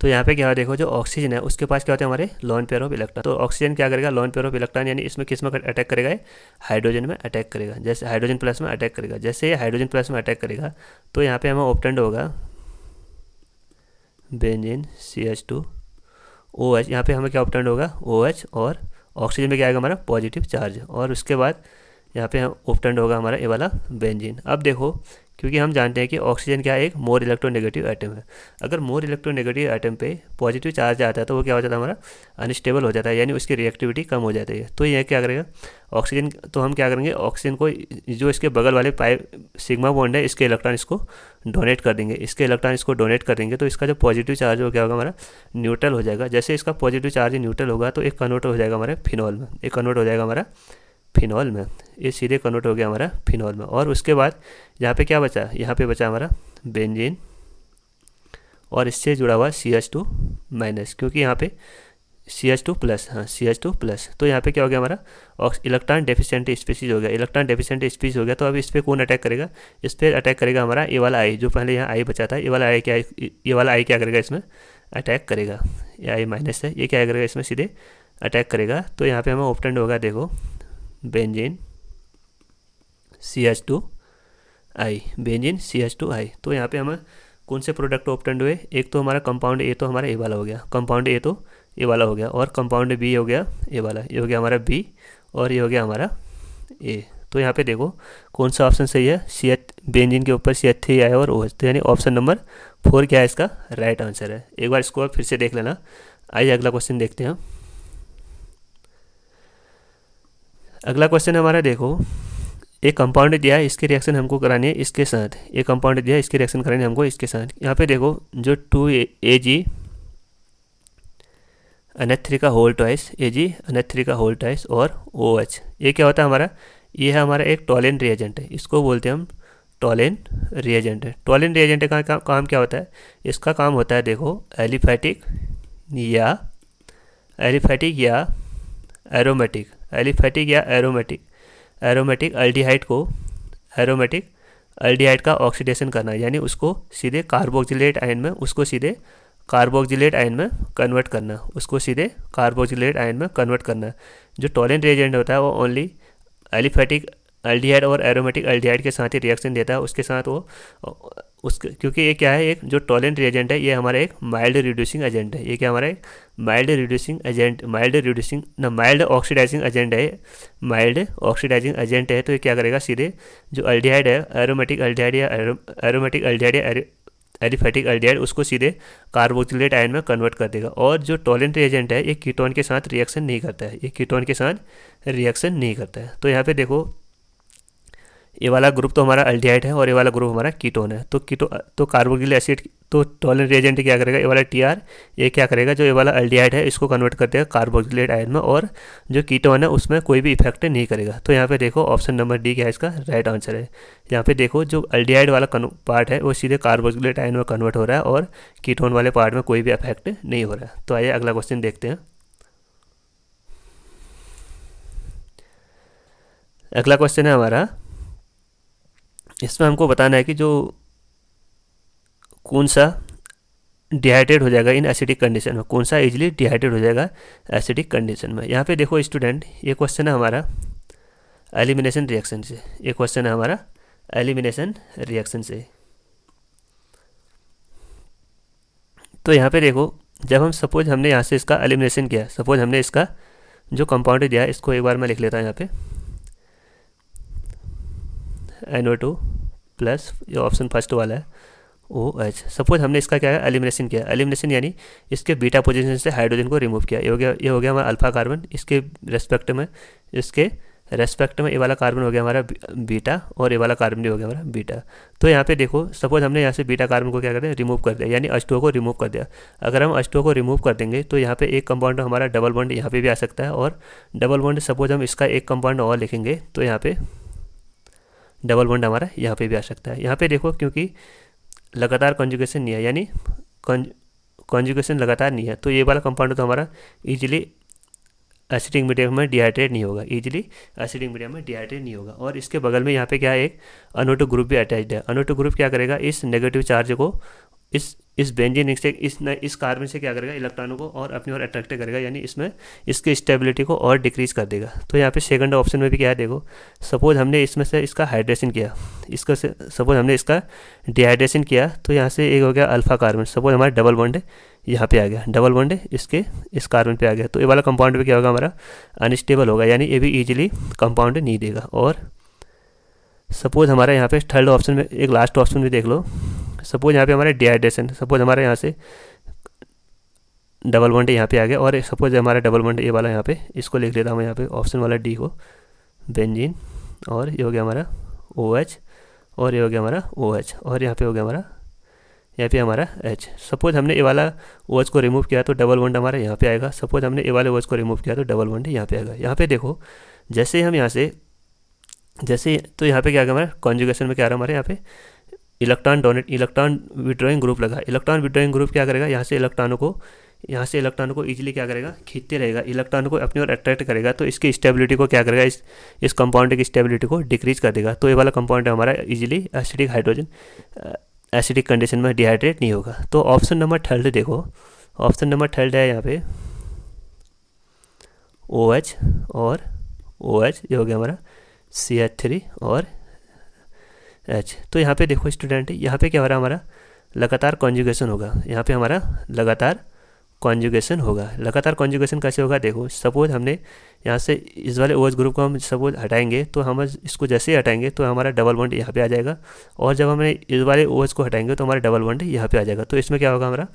तो यहाँ पे क्या है, देखो जो ऑक्सीजन है उसके पास क्या होता है हमारे लोन पेयर ऑफ इलेक्ट्रॉन। तो ऑक्सीजन क्या करेगा, लोन पेयर ऑफ इलेक्ट्रॉन, यानी इसमें किस में अटैक करेगा, हाइड्रोजन में अटैक करेगा। जैसे हाइड्रोजन प्लस में अटैक करेगा, जैसे ये हाइड्रोजन प्लस में अटैक करेगा तो यहाँ पे हमें ऑप्टेंड होगा बेंजीन CH2OH। यहाँ पे हमें क्या ऑप्टेंड होगा OH, और ऑक्सीजन में क्या आएगा हमारा पॉजिटिव चार्ज, और उसके बाद यहाँ पे ऑप्टेंड होगा हमारा ये वाला बेंजीन। अब देखो, क्योंकि हम जानते हैं कि ऑक्सीजन क्या एक मोर इलेक्ट्रोनेगेटिव एटम है, अगर मोर इलेक्ट्रोनेगेटिव एटम पे पॉजिटिव चार्ज आता है तो वो क्या हो जाता है हमारा अनस्टेबल हो जाता है, यानी उसकी रिएक्टिविटी कम हो जाती है। तो ये क्या करेगा ऑक्सीजन, तो हम क्या करेंगे, ऑक्सीजन को जो इसके बगल वाले सिग्मा बॉन्ड है इसके इलेक्ट्रॉन इसको डोनेट कर देंगे, तो इसका जो पॉजिटिव चार्ज हो क्या होगा हमारा न्यूट्रल हो जाएगा। जैसे इसका पॉजिटिव चार्ज न्यूट्रल होगा तो एक कन्वर्ट हो जाएगा हमारे फिनॉल में, ये सीधे कन्वर्ट हो गया हमारा फिनॉल में। और उसके बाद यहाँ पे क्या बचा, यहाँ पे बचा हमारा बेंजीन और इससे जुड़ा हुआ CH2-, क्योंकि यहाँ पे CH2+, हाँ CH2+। तो यहाँ पे क्या हो गया हमारा इलेक्ट्रॉन डेफिशिएंट स्पीशीज हो गया। तो अब इस पर कौन अटैक करेगा, इस पर अटैक करेगा हमारा ये वाला आई, जो पहले यहाँ आई बचा था, ये वाला आई क्या करेगा, इसमें अटैक करेगा। ये I- है, ये क्या करेगा, इसमें सीधे अटैक करेगा। तो यहाँ पे हमें ऑप्टेंड होगा देखो बेंजीन CH2I। तो यहाँ पे हमें कौन से प्रोडक्ट ऑप्टेंड हुए, एक तो हमारा कंपाउंड ए तो हमारा ए वाला हो गया, और कंपाउंड बी हो गया ए वाला, ये हो गया हमारा बी, और ये हो गया हमारा ए। तो यहाँ पे देखो कौन सा ऑप्शन सही है, बेंजीन के ऊपर CH3I और OH, तो यानी ऑप्शन नंबर 4 क्या है इसका राइट आंसर है। एक बार इसको फिर से देख लेना। आइए अगला क्वेश्चन देखते हैं। अगला क्वेश्चन हमारा देखो, एक कंपाउंड दिया है, इसकी रिएक्शन हमको करानी है इसके साथ। एक कंपाउंड दिया है, इसकी रिएक्शन करानी है हमको इसके साथ। यहाँ पे देखो जो 2Ag NH3 का होल ट्वाइस, Ag NH3 का होल ट्वाइस और OH, ये क्या होता है हमारा, ये है हमारा एक टॉलेंट रिएजेंट है, इसको बोलते हैं हम टॉलेंट रिएजेंट है। टॉलेंट रिएजेंट का काम क्या होता है, इसका काम होता है देखो एलिफैटिक या एरोमेटिक, एलिफैटिक या एरोमेटिक अल्डिहाइड का ऑक्सीडेशन करना, यानी उसको सीधे कार्बोक्सिलेट आयन में कन्वर्ट करना, जो टॉलेंट रिएजेंट होता है वो ओनली एलिफैटिक अल्डिहाइड और एरोमेटिक अल्डिहाइड के साथ ही रिएक्शन देता है, उसके साथ वो क्योंकि ये क्या है, एक जो टॉलेंट रिएजेंट है ये हमारा एक माइल्ड रिड्यूसिंग एजेंट है। ये क्या हमारा एक माइल्ड ऑक्सीडाइजिंग एजेंट है। तो ये क्या करेगा, सीधे जो अल्डिहाइड है, एरोमेटिक अल्डिहाइड या एलिफैटिक अल्डिहाइड, उसको सीधे कार्बोक्सिलेट आयन में कन्वर्ट कर देगा। और जो टॉलेंट रिएजेंट है ये कीटोन के साथ रिएक्शन नहीं करता है, तो यहाँ पे देखो ये वाला ग्रुप तो हमारा अल्डिहाइड है और ये वाला ग्रुप हमारा कीटोन है। तो कार्बोक्सिलिक एसिड, तो टॉलेंट रिएजेंट क्या करेगा, ये वाला Tr, ये क्या करेगा, जो ये वाला अल्डिहाइड है इसको कन्वर्ट कर देगा कार्बोक्सिलेट आयन में, और जो कीटोन है उसमें कोई भी इफेक्ट नहीं करेगा। तो यहाँ पे देखो ऑप्शन नंबर डी क्या है, इसका राइट आंसर है। यहाँ पे देखो जो अल्डिहाइड वाला पार्ट है वो सीधे कार्बोक्सिलेट आयन में कन्वर्ट हो रहा है और कीटोन वाले पार्ट में कोई भी इफेक्ट नहीं हो रहा है। तो आइए अगला क्वेश्चन देखते हैं। अगला क्वेश्चन है हमारा, इसमें हमको बताना है कि जो कौन सा डिहाइड्रेट हो जाएगा इन एसिडिक कंडीशन में, कौन सा इजीली डिहाइड्रेट हो जाएगा एसिडिक कंडीशन में। यहाँ पे देखो स्टूडेंट, ये क्वेश्चन है हमारा एलिमिनेशन रिएक्शन से, तो यहाँ पे देखो जब हम सपोज हमने यहाँ से इसका एलिमिनेशन किया, सपोज हमने इसका जो कंपाउंड दिया है इसको एक बार मैं लिख लेता हूँ यहाँ पे NO2 प्लस, ये ऑप्शन फर्स्ट वाला है OH। सपोज हमने इसका क्या है, एलिमिनेशन किया। एलिमिनेशन यानी इसके बीटा पोजीशन से हाइड्रोजन को रिमूव किया। ये हो गया हमारा अल्फा कार्बन, इसके रेस्पेक्ट में ये वाला कार्बन हो गया हमारा बीटा, और ये वाला कार्बन भी हो गया हमारा बीटा। तो यहाँ पे देखो सपोज हमने यहाँ से बीटा कार्बन को क्या कर दिया, रिमूव कर दिया, यानी H2O को रिमूव कर दिया। अगर हम H2O को रिमूव कर देंगे तो यहाँ पे एक कंपाउंड हमारा डबल बॉन्ड यहाँ पे भी आ सकता है, और डबल बॉन्ड सपोज हम इसका एक कंपाउंड और लिखेंगे तो यहाँ पे डबल बॉन्ड हमारा यहाँ पे भी आ सकता है। यहाँ पे देखो क्योंकि लगातार कॉन्जुगेशन नहीं है, यानी कॉन्जुगेशन लगातार नहीं है, तो ये वाला कंपाउंड तो हमारा इजीली एसिडिक मीडियम में डिहाइड्रेट नहीं होगा। और इसके बगल में यहाँ पे क्या है, एक NO2 ग्रुप भी अटैच्ड है। NO2 ग्रुप क्या करेगा, इस नेगेटिव चार्ज को इस बेंजीन से इस कार्बन से क्या करेगा, इलेक्ट्रॉनों को और अपनी ओर अट्रैक्ट करेगा, यानी इसमें इसकी स्टेबिलिटी को और डिक्रीज कर देगा। तो यहाँ पे सेकंड ऑप्शन में भी क्या है, देखो सपोज हमने इसमें से इसका हाइड्रेशन किया, सपोज हमने इसका डिहाइड्रेशन किया, तो यहाँ से एक हो गया अल्फा कार्बन, सपोज हमारा डबल बॉन्ड यहाँ पे आ गया, डबल बॉन्ड इस कार्बन पे आ गया, तो ये वाला कंपाउंड भी क्या होगा, हमारा अनस्टेबल होगा, यानी ये भी ईजिली कंपाउंड नहीं देगा। और सपोज हमारा यहाँ पे थर्ड ऑप्शन में एक लास्ट ऑप्शन भी देख लो, सपोज यहाँ पे हमारा डिहाइड्रेशन, सपोज हमारे यहाँ से डबल बॉन्ड यहाँ पे आ गया, और सपोज हमारा डबल बॉन्ड ये वाला यहाँ पे, इसको लिख लेता हूँ यहाँ पे ऑप्शन वाला डी को, बेंजीन, और ये हो गया हमारा OH, और ये हो गया हमारा OH, और यहाँ पे हो गया हमारा H। सपोज हमने ये वाला OH को रिमूव किया तो डबल बॉन्ड हमारा यहाँ पे आएगा, सपोज हमने ये वाले OH को रिमूव किया तो डबल बॉन्ड यहाँ पे आएगा। यहाँ पे देखो जैसे हम यहाँ से तो यहाँ पे क्या आ गया हमारा कॉन्जुगेशन में, क्या आ रहा है हमारे यहाँ पे इलेक्ट्रॉन विड्रॉइंग ग्रुप लगा। इलेक्ट्रॉन विड्रॉइंग ग्रुप क्या करेगा, यहाँ से इलेक्ट्रॉनों को इजीली क्या करेगा, खींचते रहेगा, इलेक्ट्रॉनों को अपनी ओर अट्रैक्ट करेगा, तो इसकी स्टेबिलिटी को क्या करेगा, इस कंपाउंड की स्टेबिलिटी को डिक्रीज कर देगा। तो ये वाला कंपाउंड हमारा इजीली एसिडिक कंडीशन में डिहाइड्रेट नहीं होगा। तो ऑप्शन नंबर थर्ड देखो, ऑप्शन नंबर थर्ड है यहाँ पे OH और OH, ये हो गया हमारा CH3 और H। तो यहाँ पे देखो स्टूडेंट, यहाँ पे क्या हो रहा है, हमारा लगातार कॉन्जुगेशन होगा, यहाँ पे हमारा लगातार कॉन्जुगेशन कैसे होगा, देखो सपोज हमने यहाँ से इस वाले OH ग्रुप को हम सपोज हटाएंगे, तो हम इसको जैसे ही हटाएंगे तो हमारा डबल बॉन्ड यहाँ पे आ जाएगा, और जब हमने इस वाले OH को हटाएंगे तो हमारा डबल बॉन्ड यहाँ पे आ जाएगा। तो इसमें क्या होगा, हमारा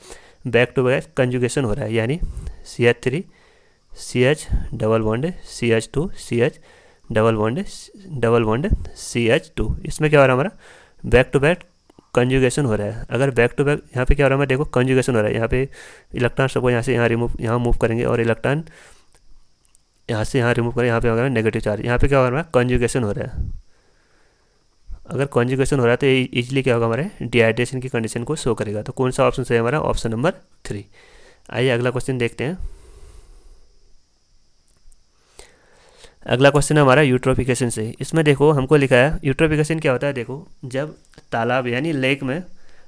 बैक टू बैक कंजुगेशन हो रहा है, यानी CH3 CH double bond CH2 CH double bond CH2। इसमें क्या हो रहा है हमारा, बैक टू बैक कंजुगेशन हो रहा है। अगर बैक टू बैक यहाँ पे क्या हो रहा है, देखो कंजुगेशन हो रहा है। यहाँ पे इलेक्ट्रॉन सबको यहाँ से यहाँ मूव करेंगे और इलेक्ट्रॉन यहाँ से यहाँ रिमूव करें, यहाँ पे होगा नेगेटिव चार्ज। यहाँ पे क्या हो रहा है, कंजुगेशन हो रहा है। अगर कंजुगेशन हो रहा है तो इजीली क्या होगा, हमारे डिहाइड्रेशन की कंडीशन को शो करेगा। तो कौन सा ऑप्शन सही है हमारा, ऑप्शन नंबर 3। आइए अगला क्वेश्चन देखते हैं। अगला क्वेश्चन है हमारा यूट्रोफिकेशन से। इसमें देखो हमको लिखा है यूट्रोफिकेशन क्या होता है। देखो जब तालाब यानी लेक में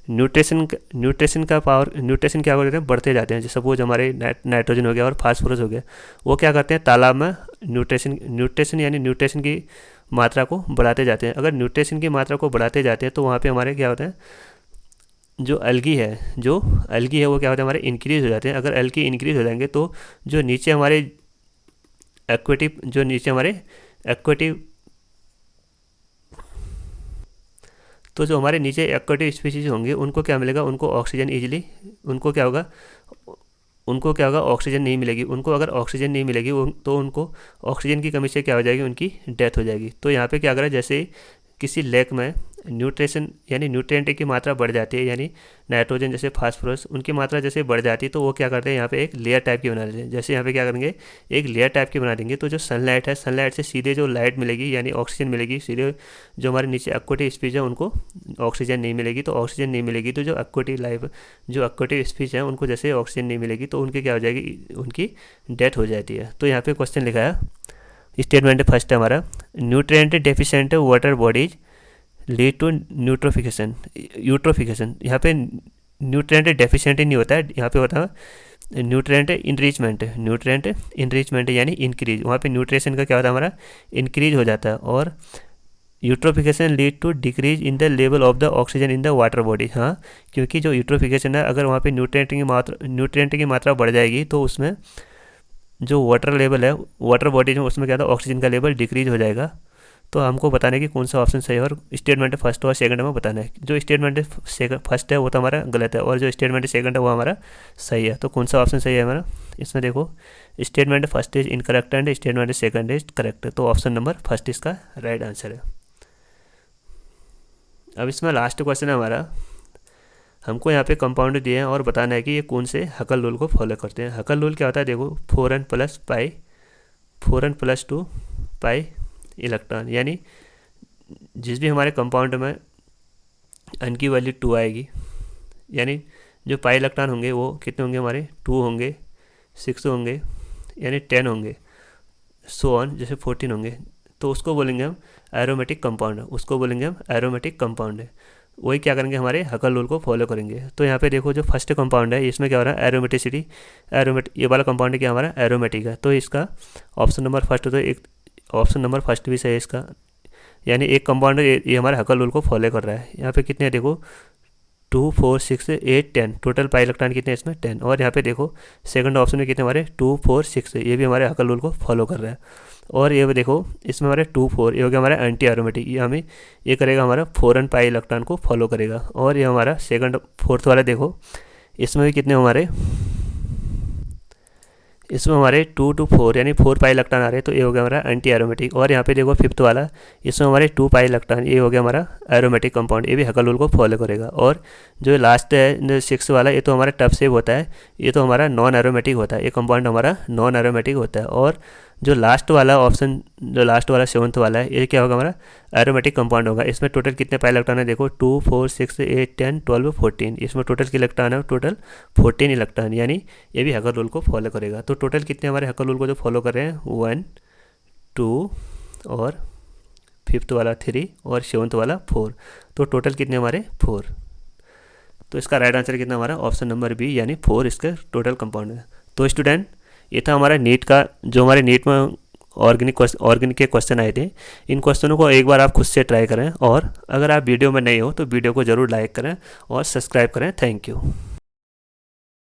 न्यूट्रिशन क्या करते हैं, बढ़ते जाते हैं। जैसे सपोज हमारे नाइट्रोजन हो गया और फास्फोरस हो गया, वो क्या करते हैं तालाब में न्यूट्रिशन की मात्रा को बढ़ाते जाते हैं। अगर न्यूट्रिशन की मात्रा को बढ़ाते जाते हैं तो वहाँ पे हमारे क्या होता है, जो अलगी है वो क्या होता है, हमारे इंक्रीज हो जाते हैं। अगर अलगी इंक्रीज हो जाएंगे तो जो नीचे हमारे एक्वेटिव तो जो हमारे नीचे एक्वेटिव स्पीशीज होंगे उनको क्या मिलेगा, उनको क्या होगा ऑक्सीजन नहीं मिलेगी। उनको अगर ऑक्सीजन नहीं मिलेगी तो उनको ऑक्सीजन की कमी से क्या हो जाएगी, उनकी डेथ हो जाएगी। तो यहाँ पे क्या करा, जैसे किसी लेक में न्यूट्रिएंट की मात्रा बढ़ जाती है, यानी नाइट्रोजन जैसे फास्फोरस उनकी मात्रा जैसे बढ़ जाती है, तो वो क्या करते हैं यहाँ पे एक लेयर टाइप की बना देते हैं। जैसे यहाँ पे क्या करेंगे, एक लेयर टाइप की बना देंगे। तो जो सनलाइट से सीधे जो लाइट मिलेगी यानी ऑक्सीजन मिलेगी, सीधे जो हमारे नीचे एक्वेटिव स्पीशीज है उनको ऑक्सीजन नहीं मिलेगी। तो ऑक्सीजन नहीं मिलेगी तो जो एक्वेटिव स्पीशीज है उनको जैसे ऑक्सीजन नहीं मिलेगी तो उनकी क्या हो जाएगी, उनकी डेथ हो जाती है। तो यहाँ पे क्वेश्चन लिखा है, स्टेटमेंट फर्स्ट है हमारा, nutrient deficient water bodies lead to eutrophication. यहाँ पे न्यूट्रिएंट डेफिशिएंट नहीं होता है, यहाँ पे होता है न्यूट्रिएंट इनरिचमेंट यानी इंक्रीज। वहाँ पे न्यूट्रिशन का क्या होता है, हमारा इंक्रीज हो जाता है। और eutrophication lead to decrease in the level of the oxygen in the water body. हाँ, क्योंकि जो यूट्रोफिकेशन है, अगर वहाँ पे न्यूट्रिएंट की मात्रा बढ़ जाएगी तो उसमें जो वाटर लेवल है वाटर बॉडी में, उसमें क्या था, ऑक्सीजन का लेवल डिक्रीज हो जाएगा। तो हमको बताना है कि कौन सा ऑप्शन सही है और स्टेटमेंट फर्स्ट और सेकंड में बताना है। जो स्टेटमेंट फर्स्ट है वो तो हमारा गलत है और जो स्टेटमेंट सेकंड है वो हमारा सही है। तो कौन सा ऑप्शन सही है हमारा, इसमें देखो statement first is incorrect and statement second is correct. तो ऑप्शन नंबर फर्स्ट इसका राइट आंसर है। अब इसमें लास्ट क्वेश्चन है हमारा, हमको यहाँ पे कंपाउंड दिए हैं और बताना है कि ये कौन से हकल रूल को फॉलो करते हैं। हकल रूल क्या होता है, देखो 4n + 2 पाई इलेक्ट्रॉन, यानी जिस भी हमारे कंपाउंड में n की वैल्यू 2 आएगी, यानी जो पाई इलेक्ट्रॉन होंगे वो कितने होंगे, हमारे 2 होंगे, 6 होंगे, यानी 10 होंगे, सो ऑन जैसे 14 होंगे, तो उसको बोलेंगे हम एरोमेटिक कंपाउंड है। वही क्या करेंगे, हमारे हकल रूल को फॉलो करेंगे। तो यहाँ पे देखो जो फर्स्ट कंपाउंड है इसमें क्या हो रहा है, ये वाला कंपाउंड क्या हमारा एरोमेटिक है। तो इसका ऑप्शन नंबर फर्स्ट, तो एक ऑप्शन नंबर फर्स्ट भी सही है इसका, यानी एक कंपाउंड ये हमारे हकल रूल को फॉलो कर रहा है। यहाँ पे कितने हैं देखो, 2, 4, 6, 8, 10, टोटल पाई इलेक्ट्रॉन कितने हैं इसमें 10। और यहाँ पे देखो सेकंड ऑप्शन में कितने हमारे 2, 4, 6, ये भी हमारे हकल रूल को फॉलो कर रहा है। और ये देखो इसमें हमारे 2, 4 ये हो गया हमारा एंटी एरोमेटिक, ये करेगा हमारा 4n पाई इलेक्ट्रॉन को फॉलो करेगा। और ये हमारा फोर्थ वाला देखो इसमें भी कितने हमारे, इसमें हमारे 2 to 4 यानी 4 पाई इलेक्ट्रॉन आ रहे हैं, तो ये हो गया हमारा एंटी एरोमेटिक। और यहाँ पे देखो फिफ्थ वाला, इसमें हमारे 2 पाई इलेक्ट्रॉन, ये हो गया हमारा एरोमेटिक कंपाउंड, ये भी हकल रूल को फॉलो करेगा। और जो लास्ट है 6 वाला, ये तो हमारा टफ सेव होता है, ये तो हमारा नॉन एरोमेटिक होता है, ये कंपाउंड हमारा नॉन एरोमेटिक होता है। और जो लास्ट वाला ऑप्शन, जो लास्ट वाला 7th वाला है, ये क्या होगा हमारा एरोमेटिक कंपाउंड होगा। इसमें टोटल कितने पाई इलेक्ट्रॉन है देखो, 2, 4, 6, 8, 10, 12, 14, इसमें टोटल के इलेक्ट्रॉन है टोटल 14 इलेक्ट्रॉन, यानी ये भी हकल रूल को फॉलो करेगा। तो टोटल कितने हमारे हकल रूल को जो फॉलो कर रहे हैं 1, 2 और फिफ्थ वाला 3 और 7th वाला 4, तो टोटल कितने हमारे 4। तो इसका राइट आंसर कितना हमारा ऑप्शन नंबर बी, यानी 4 इसका टोटल कंपाउंड है। तो स्टूडेंट ये था हमारा नीट का, जो हमारे नीट में ऑर्गेनिक के क्वेश्चन आए थे। इन क्वेश्चनों को एक बार आप खुद से ट्राई करें, और अगर आप वीडियो में नए हो तो वीडियो को ज़रूर लाइक करें और सब्सक्राइब करें। Thank you.